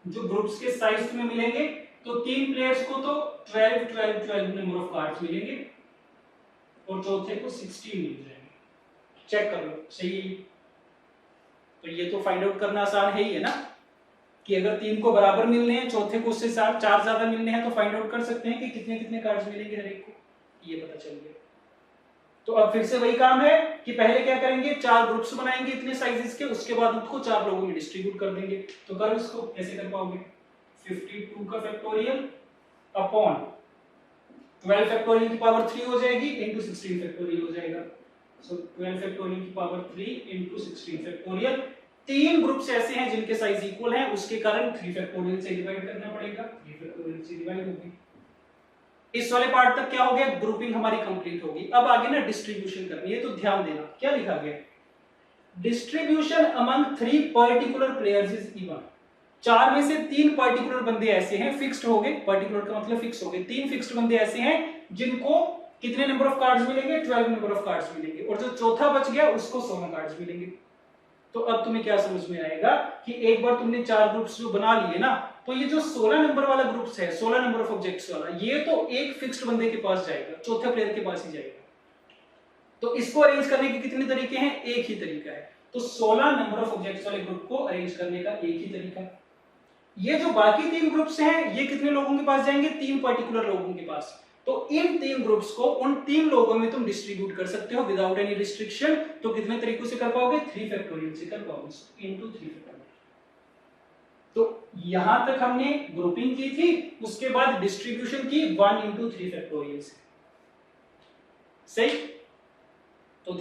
जो ग्रुप्स के साइज तुम्हें मिलेंगे, तो 3 प्लेयर्स को तो 12 12 12 नंबर ऑफ कार्ड्स मिलेंगे और चौथे को 16 मिल जाएंगे। चेक कर लो, सही है? तो ये तो फाइंड आउट करना आसान है ही है ना, कि अगर 3 को बराबर मिलने हैं, चौथे को उससे 4 ज्यादा मिलने हैं, तो फाइंड आउट कर सकते हैं कि कितने कितने कार्ड्स मिलेंगे हर एक को, ये पता चल गया। तो अब फिर से वही काम है कि पहले क्या करेंगे? 4 ग्रुप्स बनाएंगे इतने साइजेस के, उसके बाद उसको 4 लोगों में डिस्ट्रीब्यूट कर देंगे। तो करो इसको, कैसे कर पाओगे? 52 का फैक्टोरियल अपॉन 12 फैक्टोरियल की पावर 3 हो जाएगी इंटू 16 फैक्टोरियल हो जाएगा। सो 12 फैक्टोरियल की पावर 3 इंटू 16 फैक्टोरियल। 3 ग्रुप्स ऐसे हैं जिनके साइज इक्वल हैं, उसके कारण 3 फैक्टोरियल से डिवाइड करना पड़ेगा, 3 फैक्टोरियल से डिवाइड होगी। इस वाले पार्ट तक क्या हो गया? ग्रुपिंग हमारी कंप्लीट होगी। अब आगे ना डिस्ट्रीब्यूशन करनी है, तो ध्यान देना क्या लिखा गया? Distribution among 3 particular players is even. 4 में से 3 पर्टिकुलर बंदे ऐसे हैं, फिक्स्ड हो गए, पर्टिकुलर का मतलब फिक्स हो गए, 3 फिक्स्ड बंदे ऐसे हैं जिनको कितने नंबर ऑफ कार्ड्स मिलेंगे? 12 नंबर ऑफ कार्ड्स मिलेंगे, और जो चौथा बच गया उसको 16 कार्ड्स मिलेंगे। तो अब तुम्हें क्या समझ में आएगा कि एक बार तुमने 4 ग्रुप्स जो बना लिए ना, तो ये जो 16 नंबर वाला ग्रुप्स है, 16 नंबर ऑफ ऑब्जेक्ट्स वाला, ये तो एक फिक्स्ड बंदे के पास जाएगा, चौथे प्लेयर के पास ही जाएगा। तो इसको अरेंज करने के कितने तरीके हैं? एक ही तरीका है। तो 16 नंबर ऑफ ऑब्जेक्ट्स वाले ग्रुप को अरेंज करने का एक ही तरीका। ये जो बाकी 3 ग्रुप्स हैं, ये कितने लोगों के पास जाएंगे? 3 पर्टिकुलर लोगों के पास। तो इन 3 ग्रुप्स को उन 3 लोगों में तुम डिस्ट्रीब्यूट कर सकते हो विदाउट एनी रिस्ट्रिक्शन। तो कितने तरीकों से कर पाओगे? 3 फैक्टोरियल से कर पाओगे, इनटू 3 फैक्टोरियल। तो यहां तक हमने ग्रुपिंग की थी, उसके बाद डिस्ट्रीब्यूशन की 1 × 3 फैक्टोरियल से। सही? तो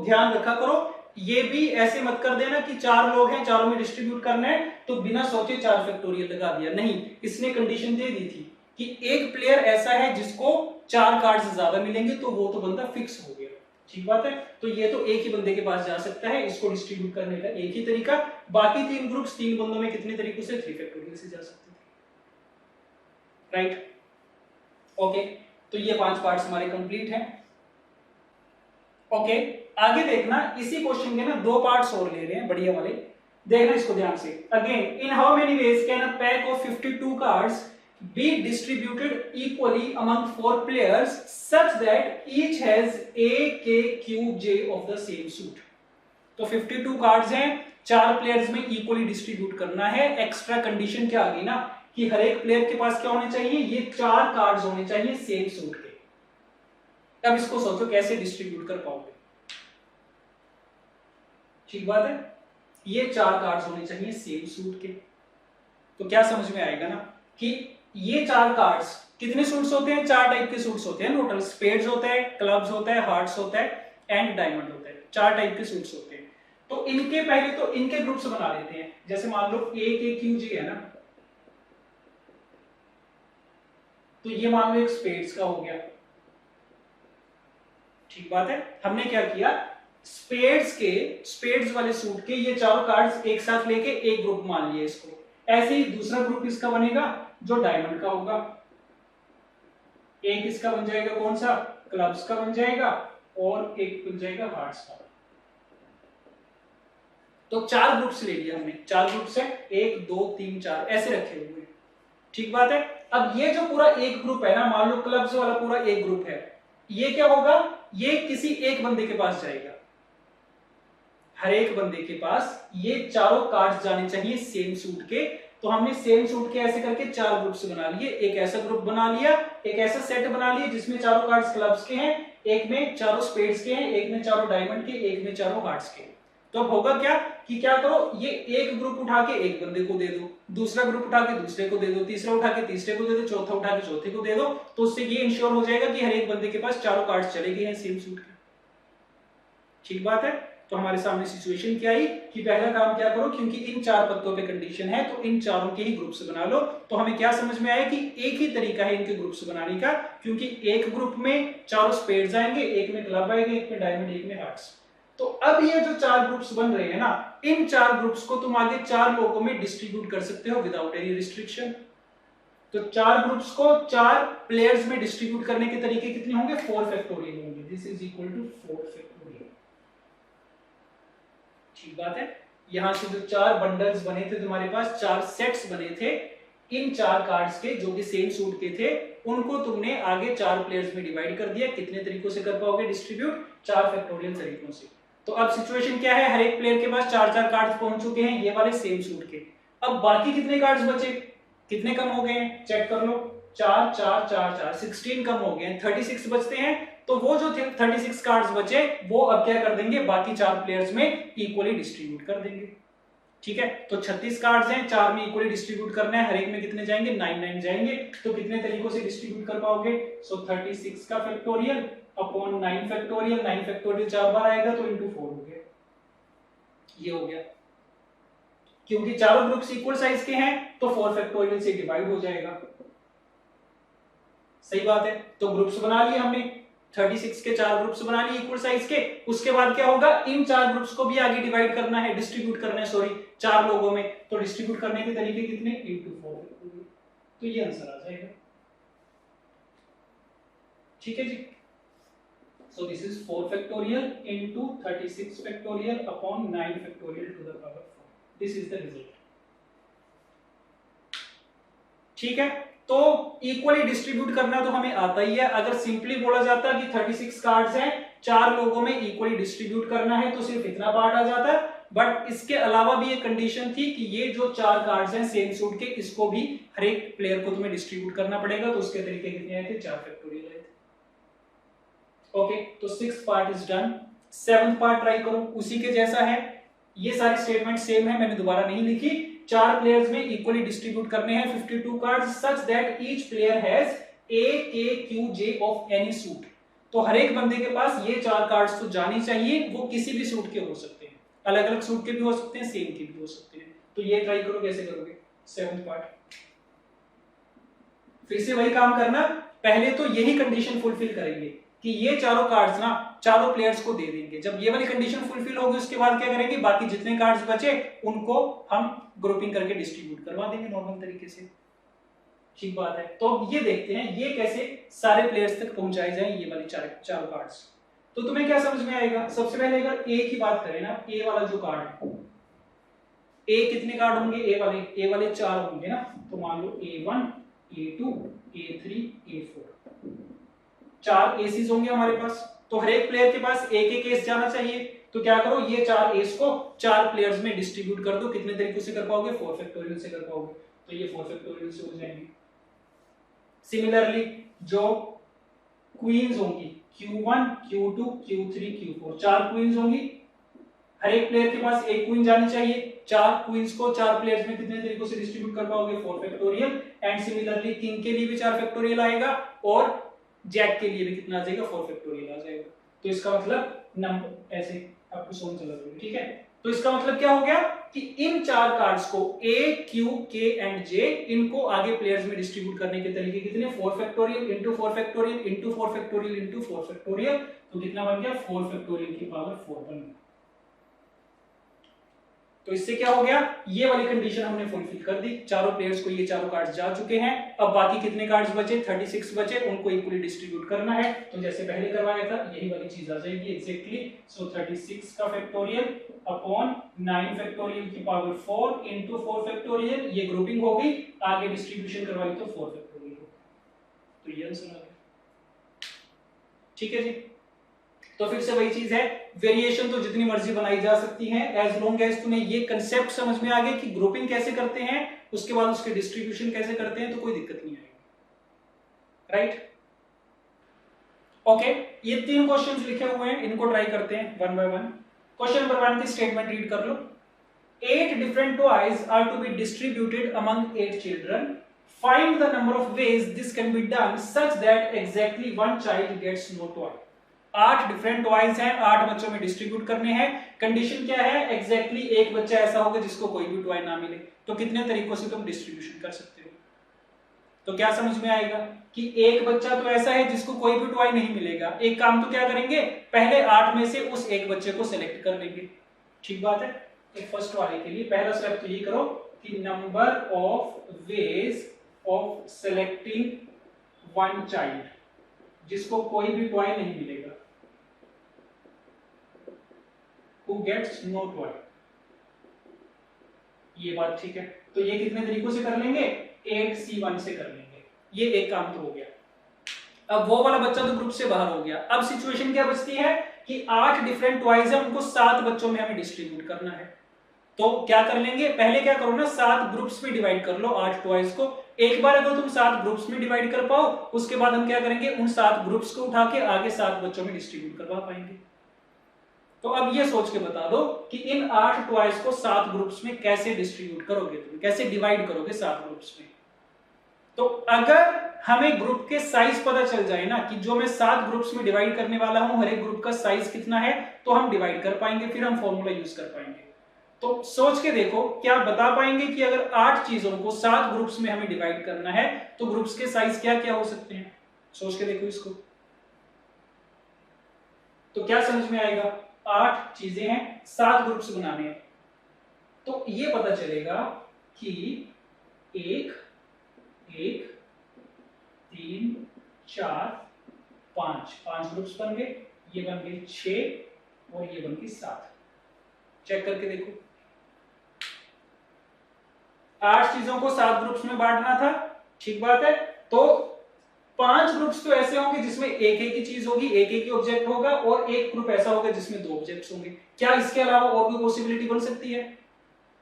ध्यान रखा करो, ये भी ऐसे मत कर देना कि 4 लोग हैं, चारों में डिस्ट्रीब्यूट करना है तो बिना सोचे 4 फैक्टोरियल लगा दिया। नहीं, इसने कंडीशन दे दी थी कि एक प्लेयर ऐसा है जिसको 4 कार्ड्स ज्यादा मिलेंगे, तो वो तो बंदा फिक्स हो गया। ठीक बात है? तो ये तो एक ही बंदे के पास जा सकता है, इसको डिस्ट्रीब्यूट करने का एक ही तरीका। बाकी 3 ग्रुप्स 3 बंदों में कितने तरीकों से? 3 फैक्टोरियल से जा सकते थे। राइट? ओके, तो ये 5 पार्ट्स हमारे कंप्लीट हैं। ओके, आगे देखना, इसी क्वेश्चन के ना 2 पार्ट्स और ले रहे हैं बढ़िया वाले, देखना इसको ध्यान से। Again, in how many ways can a pack of 52 cards be distributed equally among 4 players such that each has a, k, q, j of the same suit। तो 52 कार्ड्स हैं, 4 प्लेयर्स में इक्वली डिस्ट्रीब्यूट करना है। एक्स्ट्रा कंडीशन क्या आ गई ना कि हर एक प्लेयर के पास क्या होने चाहिए? ये 4 कार्ड्स होने चाहिए सेम सूट के। अब इसको सोचो कैसे डिस्ट्रीब्यूट कर पाओगे। ठीक बात है, ये 4 कार्ड्स होने चाहिए सेम सूट के। तो क्या समझ में आएगा ना कि ये 4 कार्ड्स कितने सूट्स होते हैं? 4 टाइप के सूट्स होते हैं टोटल। स्पेड्स होता है, क्लब्स होता है, हार्ट्स होता है एंड डायमंड होता है। 4 टाइप के सूट्स होते हैं। तो इनके पहले तो इनके ग्रुप्स बना लेते हैं। जैसे मान लो A K Q J है ना, तो ये मान लो एक स्पेड्स का हो गया। ठीक बात है, हमने क्या किया? स्पेड्स वाले सूट के ये चारों कार्ड्स एक साथ लेके एक ग्रुप मान लिया इसको। ऐसे ही दूसरा ग्रुप इसका बनेगा जो डायमंड का होगा। एक इसका बन जाएगा कौन सा? क्लब्स का बन जाएगा और एक बन जाएगा हार्ट्स का। तो 4 ग्रुप्स ले लिया हमने, 4 ग्रुप्स है, 1 2 3 4 ऐसे रखे हुए हैं, ठीक बात है। अब ये जो पूरा एक ग्रुप है ना, मान लो क्लब्स वाला पूरा एक ग्रुप है, ये क्या होगा, ये किसी एक बंदे के पास जाएगा, हर एक बंदे के पास ये चारों कार्ड्स जाने चाहिए सेम सूट के। तो हमने सेम सूट के ऐसे करके 4 ग्रुप्स बना लिए, एक ऐसा ग्रुप बना लिया, एक ऐसा सेट बना लिया जिसमें चारों कार्ड्स क्लब्स के हैं, एक में चारों स्पेड्स के हैं, एक में चारों डायमंड के, एक में चारों हार्ट्स के। तो अब होगा क्या कि क्या करो, ये एक ग्रुप उठा के एक बंदे को दे दो, दूसरा ग्रुप उठा के दूसरे को दे दो, तीसरा उठा के तीसरे को दे दो, चौथा उठा के चौथे को दे दो। तो उससे ये इंश्योर हो जाएगा कि हर एक बंदे के पास चारों कार्ड्स चले गए हैं सेम सूट के, ठीक बात है। तो हमारे सामने सिचुएशन क्या आई कि पहला काम क्या करो, क्योंकि इन 4 पत्तों पे कंडीशन है तो इन चारों के ही ग्रुप्स बना लो। तो हमें क्या समझ में आया कि एक ही तरीका है इनके ग्रुप्स बनाने का, क्योंकि एक ग्रुप में चारों स्पेड्स आएंगे, एक में क्लब आएंगे, एक में डायमंड, एक में हार्ट्स। तो अब ये जो 4 ग्रुप्स बन रहे हैं ना, इन 4 ग्रुप्स को तुम आगे 4 लोगों में डिस्ट्रीब्यूट कर सकते हो विदाउट एनी रिस्ट्रिक्शन। तो 4 ग्रुप्स को 4 प्लेयर्स में डिस्ट्रीब्यूट करने के तरीके कितने होंगे, 4 फैक्टोरियल होंगे। This is equal to 4 factorial, ठीक बात है। यहां से जो 4 बंडल्स बने थे तुम्हारे पास, 4 सेट्स बने थे इन 4 कार्ड्स के जो कि सेम सूट के थे, उनको तुमने आगे 4 प्लेयर्स में डिवाइड कर दिया। कितने तरीकों से कर पाओगे डिस्ट्रीब्यूट, 4 फैक्टोरियल तरीकों से। तो अब सिचुएशन क्या है, हर एक प्लेयर के पास 4-4 कार्ड्स पहुंच चुके हैं, ये वाले सेम सूट के। अब बाकी कितने कार्ड्स बचे, कितने कम हो गए हैं, चेक कर लो, 4 4 4 4 16 कम हो गए हैं, 36 बचते हैं। तो वो जो 36 कार्ड्स बचे वो अब क्या कर देंगे, बाकी 4 प्लेयर्स में इक्वली डिस्ट्रीब्यूट कर देंगे, ठीक है। तो 36 कार्ड्स हैं, 4 में इक्वली डिस्ट्रीब्यूट करना है, हर एक में कितने जाएंगे, 9 9 जाएंगे। तो कितने तरीकों से डिस्ट्रीब्यूट कर पाओगे, सो 36 का फैक्टोरियल अपॉन 9 फैक्टोरियल, 9 फैक्टोरियल 4 बार आएगा तो इंटू 4 हो गया, ये हो गया। क्योंकि चारों ग्रुप्स इक्वल साइज के हैं तो 4 फैक्टोरियल से डिवाइड हो जाएगा, सही बात है। तो ग्रुप्स बना लिए हमने, 36 के 4 ग्रुप्स बना लिए इक्वल साइज के। उसके बाद क्या होगा, इन 4 ग्रुप्स को भी आगे डिवाइड करना है, डिस्ट्रीब्यूट करना है, सॉरी 4 लोगों में। तो डिस्ट्रीब्यूट करने के तरीके कितने, इंटू 4, तो ये आंसर आ जाएगा, ठीक है जी। So this is 4 factorial into 36 factorial upon 9 factorial to the power 4. This is the result. ठीक है, तो इक्वली डिस्ट्रीब्यूट करना तो हमें आता ही है। अगर सिंपली बोला जाता कि 36 कार्ड्स हैं, 4 लोगों में इक्वली डिस्ट्रीब्यूट करना है तो सिर्फ इतना पार्ट आ जाता। बट इसके अलावा भी एक कंडीशन थी कि ये जो 4 कार्ड्स हैं सेम सूट के, इसको भी हर एक प्लेयर को तुम्हें डिस्ट्रीब्यूट करना पड़ेगा। तो उसके तरीके कितने आए थे, 4 फैक्टोरियल आए थे। ओके, तो 6th part is done. 7th part try करो, उसी के जैसा है, ये सारी स्टेटमेंट सेम है, मैंने दोबारा नहीं लिखी। 4 प्लेयर्स में इक्वली डिस्ट्रीब्यूट करने हैं 52 cards such that each player has A, K, Q, J of any suit. तो हर एक बंदे के पास ये 4 कार्ड्स तो जानी चाहिए, वो किसी भी सूट के हो सकते हैं, अलग अलग सूट के भी हो सकते हैं, सेम के भी हो सकते हैं। तो ये ट्राई करो, कैसे करोगे 7th पार्ट। फिर से वही काम करना, पहले तो यही कंडीशन फुलफिल करेंगे कि ये चारों कार्ड्स ना चारों प्लेयर्स को दे देंगे। जब ये वाली कंडीशन फुलफिल होगी उसके बाद क्या करेंगे, बाकी जितने कार्ड्स बचे उनको हम ग्रुपिंग करके डिस्ट्रीब्यूट करवा देंगे नॉर्मल तरीके से, ठीक बात है। तो अब ये देखते हैं ये कैसे सारे प्लेयर्स तक पहुंचाए जाए ये वाली चारों कार्ड्स। तो तुम्हें क्या समझ में आएगा, सबसे पहले अगर ए की बात करें ना, ए वाला जो कार्ड है, ए कितने कार्ड होंगे, ए वाले 4 होंगे ना। तो मान लो A1, A2, A3, A4, 4 ACs होंगे हमारे पास। तो हर एक प्लेयर के पास एक एस जाना चाहिए। तो क्या करो, ये 4 एस को 4 प्लेयर्स में डिस्ट्रीब्यूट कर दो। कितने तरीकों से कर पाओगे, 4 फैक्टोरियल से कर पाओगे। तो ये 4 फैक्टोरियल से हो जाएंगे। सिमिलरली जो क्वींस होंगी, Q1, Q2, Q3, Q4, 4 queen's होंगी, हर एक प्लेयर के पास एक क्वीन जानी चाहिए। 4 क्वींस को 4 प्लेयर्स में कितने तरीकों से डिस्ट्रीब्यूट कर पाओगे, 4 फैक्टोरियल। एंड सिमिलरली किंग के लिए भी 4 फैक्टोरियल आएगा और जैक के लिए भी कितना आ जाएगा, 4 फैक्टोरियल आ जाएगा। तो इसका मतलब नंबर ऐसे आपको समझ चला जाएगा, ठीक है। तो इसका मतलब क्या हो गया कि इन 4 कार्ड्स को A, Q, K and J, इनको आगे प्लेयर्स में डिस्ट्रीब्यूट करने के तरीके कितने, 4 factorial into 4 factorial into 4 factorial into 4 factorial. तो कितना बन गया, 4 फैक्टोरियल की पावर 4 बन गया। तो इससे क्या हो गया, ये वाली कंडीशन हमने फुलफिल कर दी, चारों प्लेयर्स को ये चारों कार्ड्स जा चुके हैं। अब बाकी कितने कार्ड्स बचे, 36 बचे, उनको इक्वली डिस्ट्रीब्यूट करना है। तो जैसे पहले करवाया था यही वाली चीज आ जाएगी एग्जैक्टली। सो 36 का फैक्टोरियल अपॉन 9 फैक्टोरियल की पावर 4 इंटू 4 फैक्टोरियल, ये ग्रुपिंग हो गई, आगे डिस्ट्रीब्यूशन करवाई तो 4 फैक्टोरियल हो। तो ये आंसर आ गया। ठीक है जी। तो फिर से वही चीज है, वेरिएशन तो जितनी मर्जी बनाई जा सकती है, एज लॉन्ग एज तुम्हें ये कंसेप्ट समझ में आ गया कि ग्रुपिंग कैसे करते हैं, उसके बाद उसके डिस्ट्रीब्यूशन कैसे करते हैं, तो कोई दिक्कत नहीं आएगी। Right, okay. ये 3 क्वेश्चंस लिखे हुए हैं, इनको ट्राई करते हैं one by one. Question number 1 की स्टेटमेंट रीड कर लो। 8 different toys are to be distributed among 8 children. Find the number of ways this can be done such that exactly one child gets no toy. 8 different toys हैं, 8 बच्चों में डिस्ट्रीब्यूट करने हैं। कंडीशन क्या है, एग्जैक्टली एक बच्चा ऐसा होगा जिसको कोई भी टॉय ना मिले। तो कितने तरीकों से तुम डिस्ट्रीब्यूशन कर सकते हो, तो क्या समझ में आएगा कि एक बच्चा तो ऐसा है जिसको कोई भी टॉय नहीं मिलेगा। एक काम तो क्या करेंगे, पहले 8 में से उस एक बच्चे को सिलेक्ट कर लेंगे। ठीक बात है। एक फर्स्ट वाले के लिए पहला स्टेप तो ये करो कि number of ways of selecting one child जिसको कोई भी टॉय नहीं मिलेगा, who gets no toy। ये बात ठीक है। तो ये कितने तरीकों से कर लेंगे, 8C1 से कर लेंगे। ये एक काम तो हो गया। अब वो वाला बच्चा तो ग्रुप से बाहर हो गया। अब सिचुएशन क्या बचती है कि 8 डिफरेंट टॉयज है, उनको 7 बच्चों में हमें डिस्ट्रीब्यूट करना है। तो क्या कर लेंगे, पहले क्या करो ना, 7 ग्रुप्स में डिवाइड कर लो 8 टॉयज को। एक बार अगर तुम 7 ग्रुप्स में डिवाइड कर पाओ, उसके बाद हम क्या करेंगे, उन 7 ग्रुप्स को उठा के आगे 7 बच्चों में डिस्ट्रीब्यूट करवा पाएंगे। तो अब ये सोच के बता दो कि इन 8 टॉयज को 7 ग्रुप्स में कैसे डिस्ट्रीब्यूट करोगे, तुम कैसे डिवाइड करोगे 7 ग्रुप्स में। तो अगर हमें ग्रुप के साइज पता चल जाए ना कि जो मैं 7 ग्रुप्स में डिवाइड करने वाला हूं, हर एक ग्रुप का साइज कितना है, तो हम डिवाइड कर पाएंगे, फिर हम फॉर्मूला यूज कर पाएंगे। तो सोच के देखो, क्या बता पाएंगे कि अगर 8 चीजों को 7 ग्रुप्स में हमें डिवाइड करना है तो ग्रुप्स के साइज क्या क्या हो सकते हैं। सोच के देखो इसको, तो क्या समझ में आएगा। 8 चीजें हैं, 7 ग्रुप्स बनाने हैं, तो ये पता चलेगा कि 1 1 3 4 5 ग्रुप्स बन गए, ये बन गए 6 और ये बन गए 7। चेक करके देखो, 8 चीजों को 7 ग्रुप्स में बांटना था, ठीक बात है। तो 5 ग्रुप्स तो ऐसे होंगे जिसमें एक एक ही चीज होगी, एक एक ही ऑब्जेक्ट होगा, और एक ग्रुप ऐसा होगा जिसमें 2 ऑब्जेक्ट्स होंगे। क्या इसके अलावा और कोई पॉसिबिलिटी बन सकती है,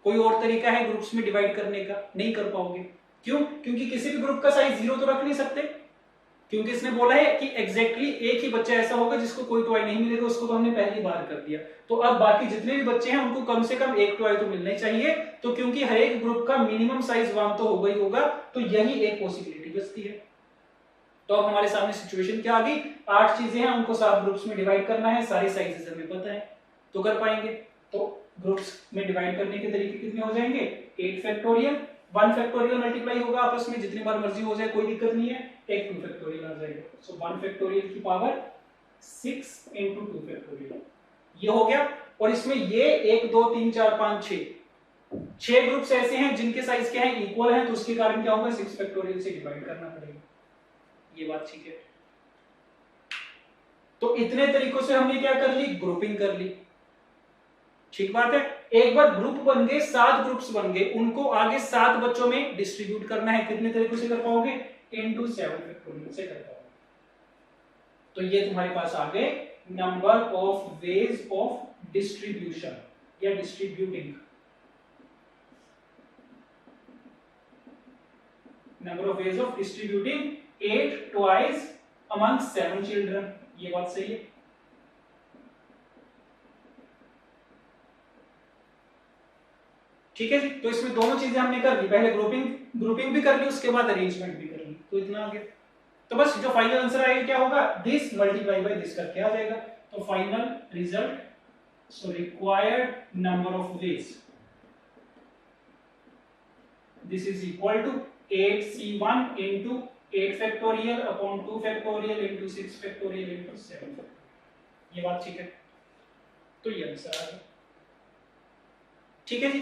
कोई और तरीका है ग्रुप्स में डिवाइड करने का? नहीं कर पाओगे। क्यों? क्योंकि किसी भी ग्रुप का साइज 0 तो रख नहीं सकते, क्योंकि इसने बोला है कि एग्जैक्टली एक ही बच्चा ऐसा होगा जिसको कोई टॉय नहीं मिलेगा, उसको तो हमने पहले ही बाहर कर दिया। तो अब बाकी जितने भी बच्चे हैं उनको कम से कम एक टॉय तो मिलना ही चाहिए। तो क्योंकि हर एक ग्रुप का मिनिमम साइज 1 तो होगा ही होगा, तो यही एक पॉसिबिलिटी बचती है। तो अब हमारे सामने सिचुएशन क्या आ गई, 8 चीजें हैं, उनको 7 ग्रुप्स में डिवाइड करना है, सारे साइजेस हमें पता है, तो कर पाएंगे। तो ग्रुप्स में डिवाइड करने के तरीके कितने हो जाएंगे, 8 फैक्टोरियल, 1 फैक्टोरियल मल्टीप्लाई होगा आपस में, जितनी बार मर्जी हो जाए कोई दिक्कत नहीं है, एक 2 फैक्टोरियल आ जाएगा। सो 1 फैक्टोरियल की पावर 6 इंटू 2 फैक्टोरियल, ये हो गया। और इसमें ये 1 2 3 4 5 6 ग्रुप्स ऐसे हैं जिनके साइज क्या है, इक्वल है, तो उसके कारण क्या होगा, 6 फैक्टोरियल से डिवाइड करना पड़ेगा। ये बात ठीक है। तो इतने तरीकों से हमने क्या कर ली, ग्रुपिंग कर ली, ठीक बात है। एक बार ग्रुप बन गए, 7 ग्रुप्स बन गए, उनको आगे 7 बच्चों में डिस्ट्रीब्यूट करना है। कितने तरीकों से कर पाओगे, इनटू 7 फैक्टोरियल से कर पाओगे। तो ये तुम्हारे पास आ गए number of ways of distribution या distributing, number of ways of distributing 8 toys among 7 children. ये बात सही है। ठीक है जी। तो इसमें दोनों चीजें हमने कर ली, पहले ग्रुपिंग भी कर ली, उसके बाद अरेंजमेंट भी कर ली, तो इतना आ गया। तो बस जो फाइनल आंसर आएगा क्या होगा, दिस मल्टीप्लाई बाय दिस करके आ जाएगा। तो final result, so required number of ways, this is equal to 8C1 into 8 factorial upon 2 factorial into 6 factorial into 7 factorial. ये बात ठीक है। तो ये आंसर आ गया। ठीक है जी।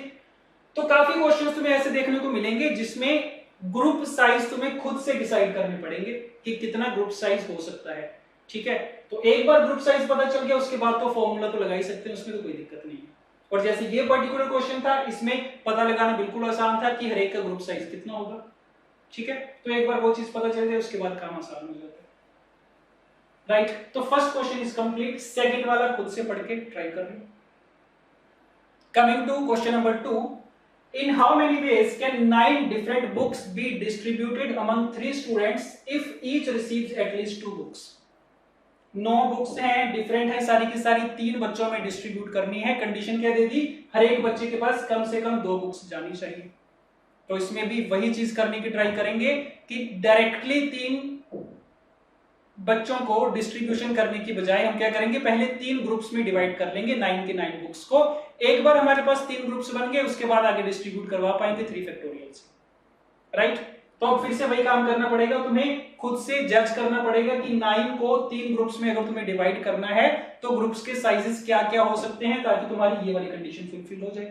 तो काफी क्वेश्चंस तुम्हें ऐसे देखने को मिलेंगे जिसमें ग्रुप साइज तुम्हें खुद से डिसाइड करने पड़ेंगे कि कितना ग्रुप साइज हो सकता है, ठीक है। तो एक बार ग्रुप साइज पता चल गया उसके बाद तो फॉर्मूला तो लगा ही सकते हैं, उसमें तो कोई दिक्कत नहीं है। और जैसे ये पर्टिकुलर क्वेश्चन था, इसमें पता लगाना बिल्कुल आसान था कि हर एक का ग्रुप साइज कितना होगा, ठीक है। तो एक बार वो चीज पता चल जाए उसके बाद काम आसान हो जाता है, राइट। तो first question is complete, second वाला खुद से पढ़ के ट्राई कर लो। Coming to question number 2, in how many ways can 9 different books be distributed among 3 students if each receives at least 2 books? 9 books हैं, डिफरेंट है सारी की सारी, 3 बच्चों में डिस्ट्रीब्यूट करनी है। कंडीशन क्या दे दी, हर एक बच्चे के पास कम से कम 2 बुक्स जानी चाहिए। तो इसमें भी वही चीज करने की ट्राई करेंगे कि डायरेक्टली 3 बच्चों को डिस्ट्रीब्यूशन करने की बजाय हम क्या करेंगे, पहले 3 ग्रुप्स में डिवाइड कर लेंगे 9 के 9 बुक्स को। एक बार हमारे पास 3 ग्रुप्स बन गए उसके बाद आगे डिस्ट्रीब्यूट करवा पाएंगे 3 फैक्टोरियल से, राइट। तो अब फिर से वही काम करना पड़ेगा, तुम्हें खुद से जज करना पड़ेगा कि 9 को 3 ग्रुप्स में अगर तुम्हें डिवाइड करना है तो ग्रुप्स के साइजेस क्या क्या हो सकते हैं ताकि तुम्हारी ये वाली कंडीशन फुलफिल हो जाए।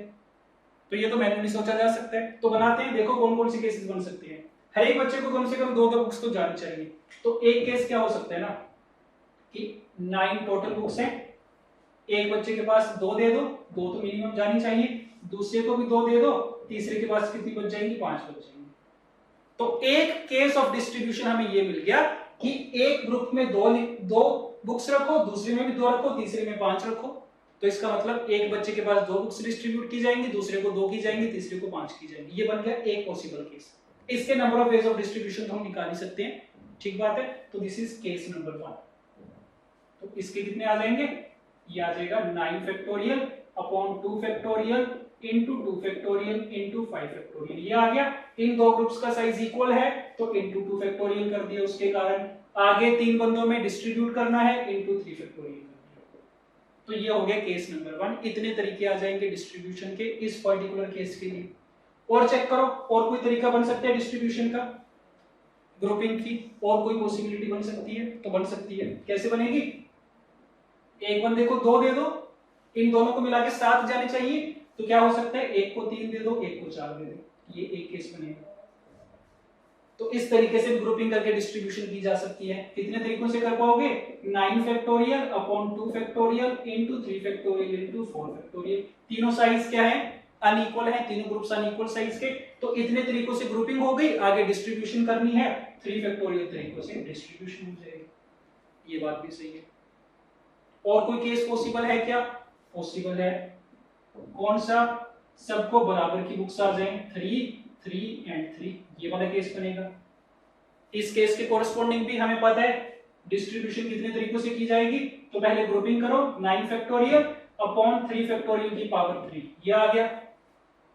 तो ये तो मैन्युअली सोचा जा सकता है। तो बनाते हैं, देखो कौन कौन से केसेस बन सकते हैं। हर एक बच्चे को कम से कम 2 बुक्स तो जानी चाहिए। तो एक केस क्या हो सकता है ना कि 9 टोटल बुक्स हैं, एक बच्चे के पास 2 दे दो, 2 तो मिनिमम जानी चाहिए, दूसरे को भी 2 दे दो, तीसरे के पास कितनी बच जाएंगी, 5 बच जाएंगी। तो एक केस ऑफ डिस्ट्रीब्यूशन हमें ये मिल गया कि एक ग्रुप में 2 बुक्स रखो, दूसरे में भी 2 रखो, तीसरे में 5 रखो। तो इसका मतलब एक बच्चे के पास 2 बुक्स डिस्ट्रीब्यूट की जाएंगी, दूसरे को 2 की जाएंगी, तीसरे को 5 की जाएंगी। ये बन गया एक पॉसिबल केस। इसके number of ways of distribution तो हम निकाल ही सकते हैं, ठीक बात है। तो दिस इज केस नंबर 1। तो इसके कितने आ जाएंगे, ये आ जाएगा 9 factorial upon 2 factorial into 2 factorial into 5 factorial. ये आ गया। इन 2 ग्रुप्स का साइज इक्वल है तो इंटू 2 फैक्टोरियल कर दिया, उसके कारण आगे 3 बंदों में डिस्ट्रीब्यूट करना है इंटू 3 फैक्टोरियल कर दिया। तो ये हो गया केस नंबर 1। इतने तरीके आ जाएंगे डिस्ट्रीब्यूशन के इस पर्टिकुलर केस के लिए। और चेक करो और कोई तरीका बन सकता है डिस्ट्रीब्यूशन का, ग्रुपिंग की और कोई पॉसिबिलिटी बन सकती है? तो बन सकती है। कैसे बनेगी, एक बंदे को 2 दे दो, इन दोनों को मिला के 7 जाने चाहिए। तो क्या हो सकता है, एक को 3 दे दो, एक को 4 दे दो, ये एक केस बनेगा। तो इस तरीके से ग्रुपिंग करके डिस्ट्रीब्यूशन की जा सकती है। कितने तरीकों से कर पाओगे, 9 factorial upon 2 factorial into 3 factorial into 4 factorial. तीनों साइज क्या है, अनइक्वल है, तीनों ग्रुप्स अनइक्वल साइज के। तो इतने तरीकों से ग्रुपिंग हो गई, आगे डिस्ट्रीब्यूशन करनी है 3 फैक्टोरियल तरीकों से डिस्ट्रीब्यूशन हो जाएगी। ये बात भी सही है। और कोई केस पॉसिबल है क्या, पॉसिबल है। कौन सा, सबको बराबर की बुक्स आ जाए, 3 3 एंड 3, ये वाला केस बनेगा। इस केस के कोरस्पोंडिंग भी हमें पता है डिस्ट्रीब्यूशन कितने तरीकों से की जाएगी। तो पहले ग्रुपिंग करो, 9 फैक्टोरियल अपॉन 3 फैक्टोरियल की पावर 3, ये आ गया।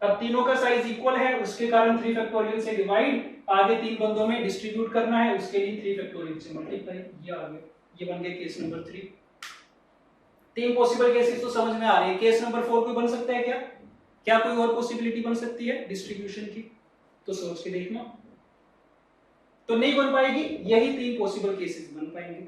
अब तीनों का साइज इक्वल है उसके कारण 3 फैक्टोरियल से डिवाइड, आगे 3 बंदों में डिस्ट्रीब्यूट करना है उसके लिए 3 फैक्टोरियल से मल्टीप्लाई, ये आ गया। ये बन गया केस नंबर 3। 3 पॉसिबल केसेस तो समझ में आ रही है। केस नंबर 4 कोई बन सकता है क्या, क्या कोई और पॉसिबिलिटी बन सकती है डिस्ट्रीब्यूशन की? तो सोच के देखना। तो नहीं बन पाएगी, यही 3 पॉसिबल केसेस बन पाएंगे,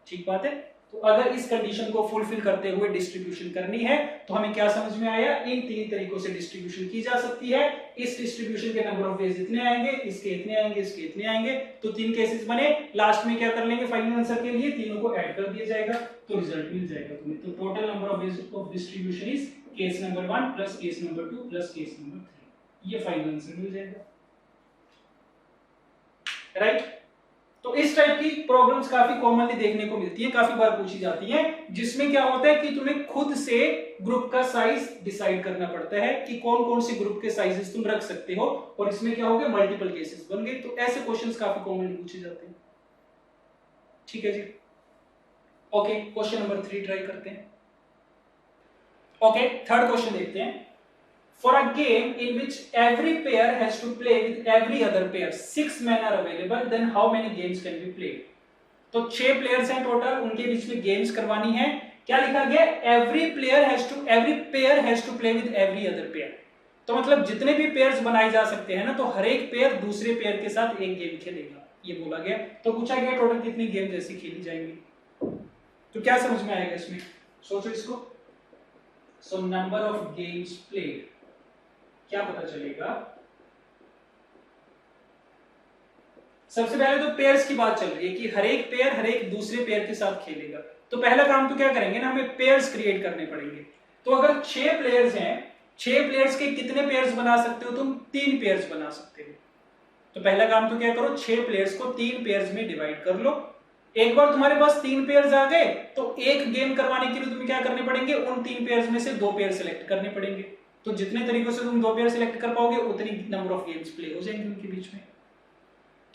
ठीक बात है। तो अगर इस कंडीशन को फुलफिल करते हुए डिस्ट्रीब्यूशन करनी है तो हमें क्या समझ में आया, इन 3 तरीकों से डिस्ट्रीब्यूशन की जा सकती है। इस डिस्ट्रीब्यूशन के नंबर ऑफ वेज इतने आएंगे, इसके इतने आएंगे, इसके इतने आएंगे। तो 3 केसेस बने, लास्ट में क्या कर लेंगे, फाइनल आंसर के लिए तीनों को ऐड कर दिया जाएगा तो रिजल्ट मिल जाएगा तुम्हें। तो total number of ways of distribution is case number 1 plus case number 2 plus case number 3, ये फाइनल आंसर मिल जाएगा, राइट। तो इस टाइप की प्रॉब्लम्स काफी कॉमनली देखने को मिलती है, काफी बार पूछी जाती है, जिसमें क्या होता है कि तुम्हें खुद से ग्रुप का साइज डिसाइड करना पड़ता है कि कौन कौन से ग्रुप के साइजेस तुम रख सकते हो, और इसमें क्या हो गया, मल्टीपल केसेस बन गए। तो ऐसे क्वेश्चंस काफी कॉमनली पूछे जाते हैं, ठीक है जी। ओके, क्वेश्चन नंबर 3 ट्राई करते हैं। ओके, थर्ड क्वेश्चन देखते हैं। For a game in which every player has to play with every other player, 6 men are available, then how many games can be played? तो 6 प्लेयर्स हैं टोटल, उनके बीच में गेम्स करवानी है। क्या लिखा गया, every pair has to play with every other player। तो मतलब जितने भी पेयर्स बनाए जा सकते हैं ना, तो हर एक पेयर दूसरे पेयर के साथ एक गेम खेलेगा, ये बोला गया। तो पूछा गया टोटल कितनी गेम्स ऐसी खेली जाएंगी। तो क्या समझ में आएगा इसमें, सोचो इसको। So number of games played, क्या पता चलेगा? सबसे पहले तो पेयर्स की बात चल रही है कि हर एक पेयर हर एक दूसरे पेयर के साथ खेलेगा। तो पहला काम तो क्या करेंगे ना, हमें पेयर्स क्रिएट करने पड़ेंगे। तो अगर 6 प्लेयर्स हैं, 6 प्लेयर्स के कितने पेयर्स बना सकते हो तुम? 3 पेयर्स बना सकते हो। तो पहला काम तो क्या करो, 6 प्लेयर्स को 3 पेयर्स में डिवाइड कर लो। एक बार तुम्हारे पास 3 पेयर्स आ गए तो एक गेम करवाने के लिए तुम्हें क्या करने पड़ेंगे, उन 3 पेयर्स में से 2 पेयर सिलेक्ट करने पड़ेंगे। तो जितने तरीकों से तुम 2 पेयर सिलेक्ट कर पाओगे उतनी नंबर ऑफ गेम्स प्ले हो जाएंगे उनके बीच में।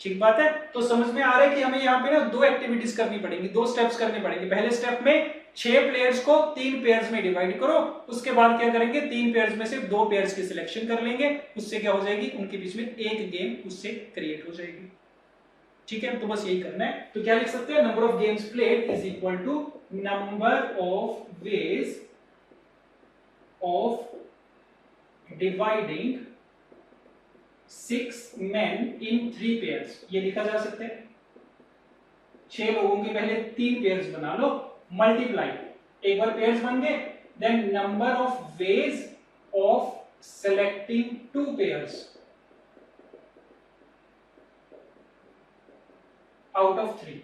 ठीक बात है? तो समझ में आ रहा है कि हमें यहाँ पे ना 2 एक्टिविटीज करनी पड़ेंगी, 2 स्टेप्स करने पड़ेंगे। पहले स्टेप में 6 प्लेयर्स को 3 पेयर्स में डिवाइड करो, उसके बाद क्या करेंगे, 3 पेयर्स में से 2 पेयर्स की सिलेक्शन कर लेंगे, उससे क्या हो जाएगी, उनके बीच में एक गेम उससे क्रिएट हो जाएगी। ठीक है, तो बस यही करना है। तो क्या लिख सकते हैं, number of games played is equal to number of ways of dividing 6 men in 3 pairs। ये लिखा जा सकता है, 6 लोगों के पहले 3 पेयर्स बना लो, मल्टीप्लाई, एक बार पेयर्स बन गए, then number of ways of selecting 2 pairs out of 3।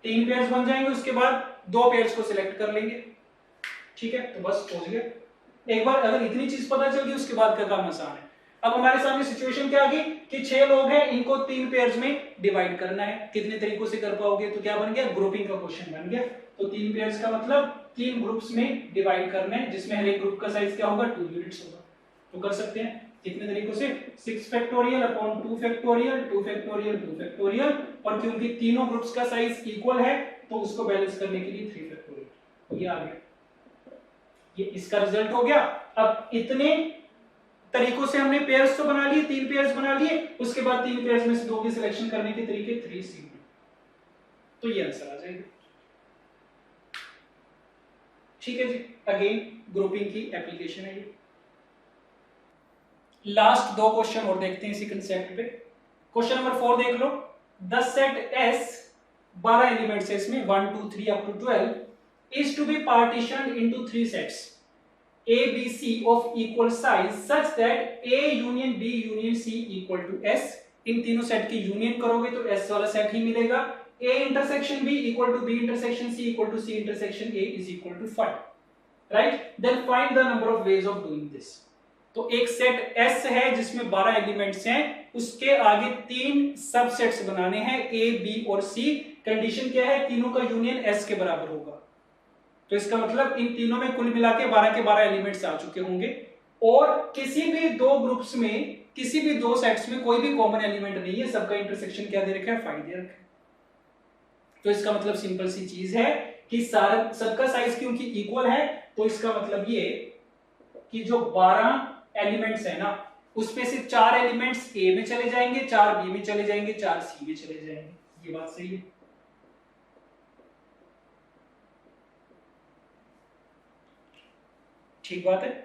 3 pairs बन जाएंगे, उसके बाद 2 पेयर्स को सिलेक्ट कर लेंगे। ठीक है, तो बस हो गया। एक बार अगर इतनी चीज पता चल गई, उसके बाद का काम आसान है। अब हमारे सामने सिचुएशन क्या आ गई कि 6 लोग हैं, इनको 3 पेयर्स में डिवाइड करना है। कितने तरीकों से कर पाओगे? तो क्या बन गया, ग्रुपिंग का क्वेश्चन बन गया। तो 3 पेयर्स का मतलब 3 ग्रुप्स में डिवाइड करना है, जिसमें हर एक ग्रुप का साइज क्या होगा, 2 यूनिट्स होगा। तो कर सकते हैं कितने तरीकों से, 6 factorial upon 2 factorial, 2 factorial, 2 factorial, और क्योंकि तीनों ग्रुप्स का साइज इक्वल है तो उसको बैलेंस करने के लिए 3 फैक्टोरियल। ये आ गया, ये इसका रिजल्ट हो गया। अब इतने तरीकों से हमने पेयर्स तो बना लिए, 3 पेयर्स बना लिए, उसके बाद 3 पेयर्स में से 2 की सिलेक्शन करने के तरीके 3C। तो ये आंसर आ जाएगा। ठीक है जी, अगेन ग्रुपिंग की एप्लीकेशन है ये। लास्ट 2 क्वेश्चन और देखते हैं इसी कंसेप्ट पे। क्वेश्चन नंबर 4 देख लो। द सेट S 12 एलिमेंट्स है इसमें, 1 2 3 up to 12 is to be partitioned into 3 sets A, B, C of equal size such that A union B union C equal to S। इन तीनों सेट की यूनियन करोगे तो S वाला सेट ही मिलेगा। A intersection B equal to B intersection C equal to C intersection A is equal to 5, right? Then find the number of ways of doing this। तो एक सेट S है जिसमें 12 एलिमेंट्स हैं, उसके आगे 3 सबसेट्स बनाने हैं A, B और C। कंडीशन क्या है, तीनों का यूनियन S के बराबर होगा। तो इसका मतलब इन तीनों में कुल मिला के 12 के 12 एलिमेंट्स आ चुके होंगे, और किसी भी 2 ग्रुप्स में, किसी भी 2 सेट्स में कोई भी कॉमन एलिमेंट नहीं है, सबका इंटरसेक्शन क्या दे रखा है, 5 दे रखा है। तो इसका मतलब सिंपल सी चीज है कि सारा सबका साइज क्योंकि इक्वल है, तो इसका मतलब ये कि जो 12 एलिमेंट्स है ना, उसमें से 4 एलिमेंट्स A में चले जाएंगे, 4 B में चले जाएंगे, 4 C में चले जाएंगे। ये बात सही है। ठीक बात है।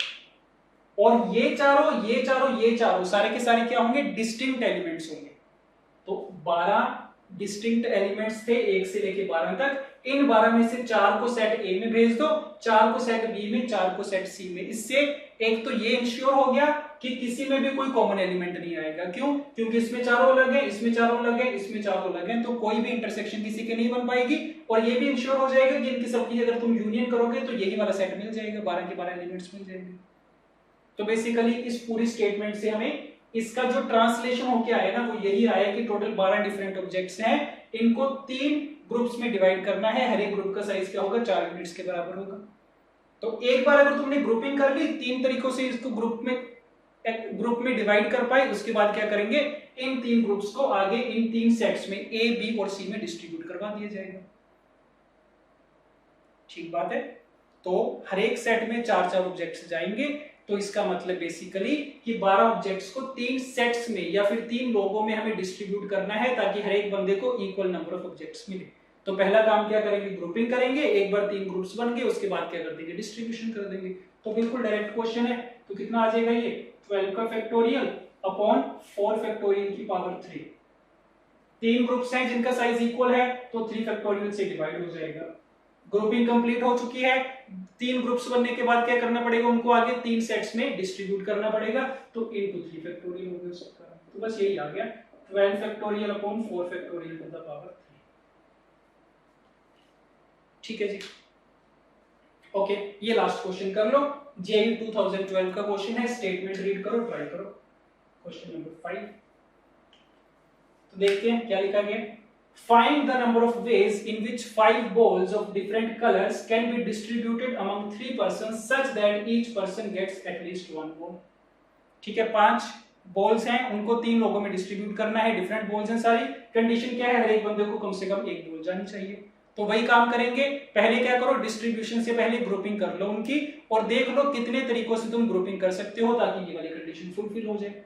और ये चारों सारे के सारे क्या होंगे, डिस्टिंक्ट एलिमेंट्स होंगे। तो 12 डिस्टिंक्ट एलिमेंट्स थे 1 से लेके 12 तक। इन 12 में से 4 को सेट A में भेज दो, 4 को सेट B में, 4 को सेट C में। इससे एक तो ये इंश्योर हो गया कि किसी में भी कोई कॉमन एलिमेंट नहीं आएगा। क्यों? क्योंकि इसमें चारों अलग है, इसमें चारों अलग है, इसमें चारों अलग है, तो कोई भी इंटरसेक्शन किसी के नहीं बन पाएगी। और ये भी इंश्योर हो जाएगा कि इनकी सबकी अगर तुम यूनियन करोगे तो यही वाला सेट मिल जाएगा, 12 के 12 एलिमेंट्स मिल जाएंगे। तो बेसिकली इस पूरी स्टेटमेंट से हमें इसका जो ट्रांसलेशन होके आया ना, वो यही आया कि टोटल 12 डिफरेंट ऑब्जेक्ट्स हैं, इनको 3 ग्रुप्स में डिवाइड करना है, हर एक ग्रुप का साइज क्या होगा, 4 यूनिट्स के बराबर होगा। तो एक बार अगर तुमने ग्रुपिंग कर ली, 3 तरीकों से इसको ग्रुप में डिवाइड कर पाए, उसके बाद क्या करेंगे, इन 3 ग्रुप्स को आगे इन 3 सेट्स में A, B और C में डिस्ट्रीब्यूट करवा दिया जाएगा। ठीक बात है। तो हर एक सेट में 4-4 ऑब्जेक्ट्स जाएंगे। तो इसका मतलब बेसिकली कि 12 ऑब्जेक्ट्स को 3 सेट्स में या फिर 3 लोगों में हमें डिस्ट्रीब्यूट करना है, ताकि हर एक बंदे को इक्वल नंबर ऑफ ऑब्जेक्ट्स मिले। तो पहला काम क्या करेंगे, ग्रुपिंग करेंगे, एक बार 3 ग्रुप्स बन गए, उसके बाद क्या कर देंगे, डिस्ट्रीब्यूशन कर देंगे। तो बिल्कुल डायरेक्ट क्वेश्चन है। तो कितना आ जाएगा ये, 12 का फैक्टोरियल अपॉन 4 फैक्टोरियल की पावर 3। 3 ग्रुप्स हैं जिनका साइज इक्वल है, तो 3 फैक्टोरियल से डिवाइड हो जाएगा। ग्रुपिंग कंप्लीट हो चुकी है, 3 ग्रुप्स बनने के बाद क्या करना पड़ेगा, उनको आगे 3 सेट्स में डिस्ट्रीब्यूट करना पड़ेगा, तो इनटू 3 फैक्टोरियल हो गया उसका। तो बस यही आ गया 12 factorial upon 4 factorial two the power 3। ठीक है जी, ओके। ये लास्ट क्वेश्चन कर लो, जेईई 2012 का क्वेश्चन है, स्टेटमेंट रीड करो, ट्राई करो। क्वेश्चन नंबर 5, तो देखते हैं क्या लिखा गया। Find the number of ways in which 5 balls of different colors can be distributed among 3 persons such that each person gets at least 1 ball। ठीक है, 5 बॉल्स हैं, उनको 3 लोगों में डिस्ट्रीब्यूट करना है, डिफरेंट बॉल्स हैं सारी। कंडीशन क्या है, हर एक बंदे को कम से कम 1 बॉल जानी चाहिए। तो वही काम करेंगे, पहले क्या करो, डिस्ट्रीब्यूशन से पहले ग्रुपिंग कर लो उनकी, और देख लो कितने तरीकों से तुम ग्रुपिंग कर सकते हो ताकि ये वाली कंडीशन फुलफिल हो जाए।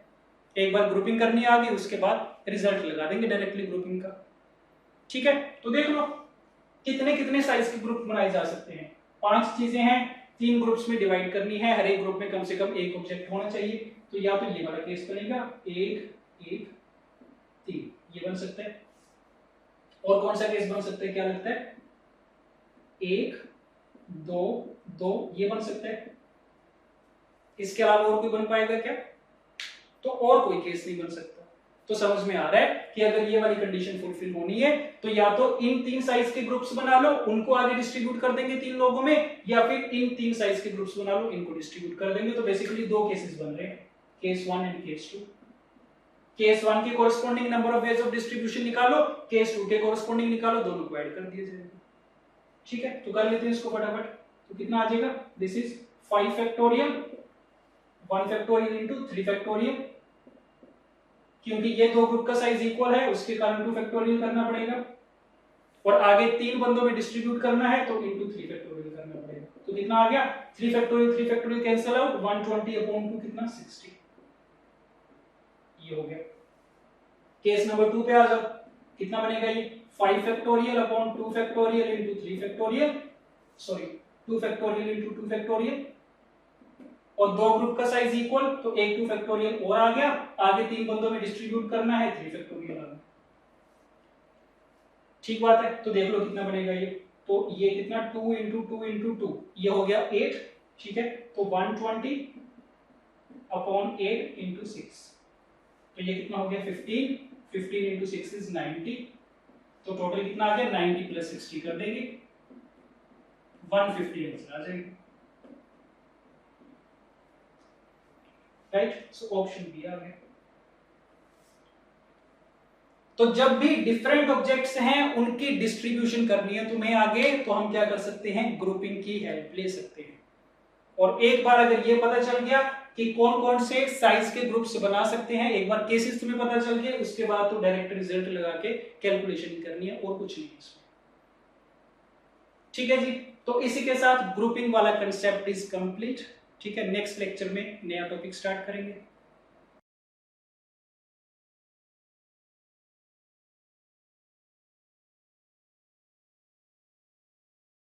एक बार ग्रुपिंग करनी आ गई, उसके बाद रिजल्ट लगा देंगे डायरेक्टली ग्रुपिंग का। ठीक है, तो देख लो कितने कितने साइज के ग्रुप बनाए जा सकते हैं। 5 चीजें हैं, 3 ग्रुप्स में डिवाइड करनी है, हर एक ग्रुप में कम से कम 1 ऑब्जेक्ट होना चाहिए। तो या तो ये वाला केस बनेगा 1 1 3, ये बन सकता है। और कौन सा केस बन सकता है, क्या लगता है, 1 2 2, ये बन सकता है। इसके अलावा और कोई बन पाएगा क्या, तो और कोई केस नहीं बन सकता। तो समझ में आ रहा है कि अगर ये वाली कंडीशन फुलफिल होनी है तो या तो इन 3 साइज के ग्रुप्स बना लो, उनको आगे डिस्ट्रीब्यूट कर देंगे 3 लोगों में, या फिर इन 3 साइज के ग्रुप्स बना लो, इनको डिस्ट्रीब्यूट कर देंगे। तो बेसिकली 2 केसेस बन रहे हैं, केस 1 एंड केस 2। केस 1 के corresponding number of ways of distribution निकालो, केस 2 के कोरस्पोंडिंग निकालो, दोनों को ऐड कर दिया जाएगा। ठीक है, तो कर लेते हैं इसको फटाफट। तो कितना आ जाएगा, this is 5 factorial 1 factorial into 3 factorial, क्योंकि ये 2 ग्रुप का साइज इक्वल है उसके कारण 2 फैक्टोरियल करना पड़ेगा, और आगे 3 बंदों में डिस्ट्रीब्यूट करना है तो इनटू 3 फैक्टोरियल करना पड़ेगा। तो कितना आ गया, 3 फैक्टोरियल कैंसिल आउट, 120 अपॉन 2 कितना 60, ये हो गया। केस नंबर 2 पे आ जाओ, कितना बनेगा ये, 5 factorial upon 2 factorial into 3 factorial, sorry 2 factorial into 2 factorial, और 2 ग्रुप का साइज इक्वल, तो 1 2 फैक्टोरियल और आ गया, आगे 3 बंदों में डिस्ट्रीब्यूट करना है, 3 फैक्टोरियल आ गया। ठीक बात है, तो देख लो कितना बनेगा ये, तो ये कितना 2 इंटू 2 इंटू 2, ये हो गया 8। ठीक है, तो 120 अपॉन 8 इंटू 6, तो ये कितना हो गया 15, 15 इंटू 6 इज 90, तो टोटल कितना आ गया 90 प्लस 60 कर देंगे, 150 आंसर आ जाएगी। राइट, सो ऑप्शन बी आ गया। तो जब भी डिफरेंट ऑब्जेक्ट्स हैं उनकी डिस्ट्रीब्यूशन करनी है तुम्हें आगे, तो हम क्या कर सकते हैं, ग्रुपिंग की हेल्प ले सकते हैं। और एक बार अगर ये पता चल गया कि कौन कौन से साइज के ग्रुप्स बना सकते हैं, एक बार केसेस तुम्हें पता चल गए, उसके बाद तो डायरेक्ट रिजल्ट लगा के कैलकुलेशन करनी है और कुछ नहीं है इसमें। ठीक है जी, तो इसी के साथ ग्रुपिंग वाला कंसेप्ट इज कंप्लीट। ठीक है, नेक्स्ट लेक्चर में नया टॉपिक स्टार्ट करेंगे।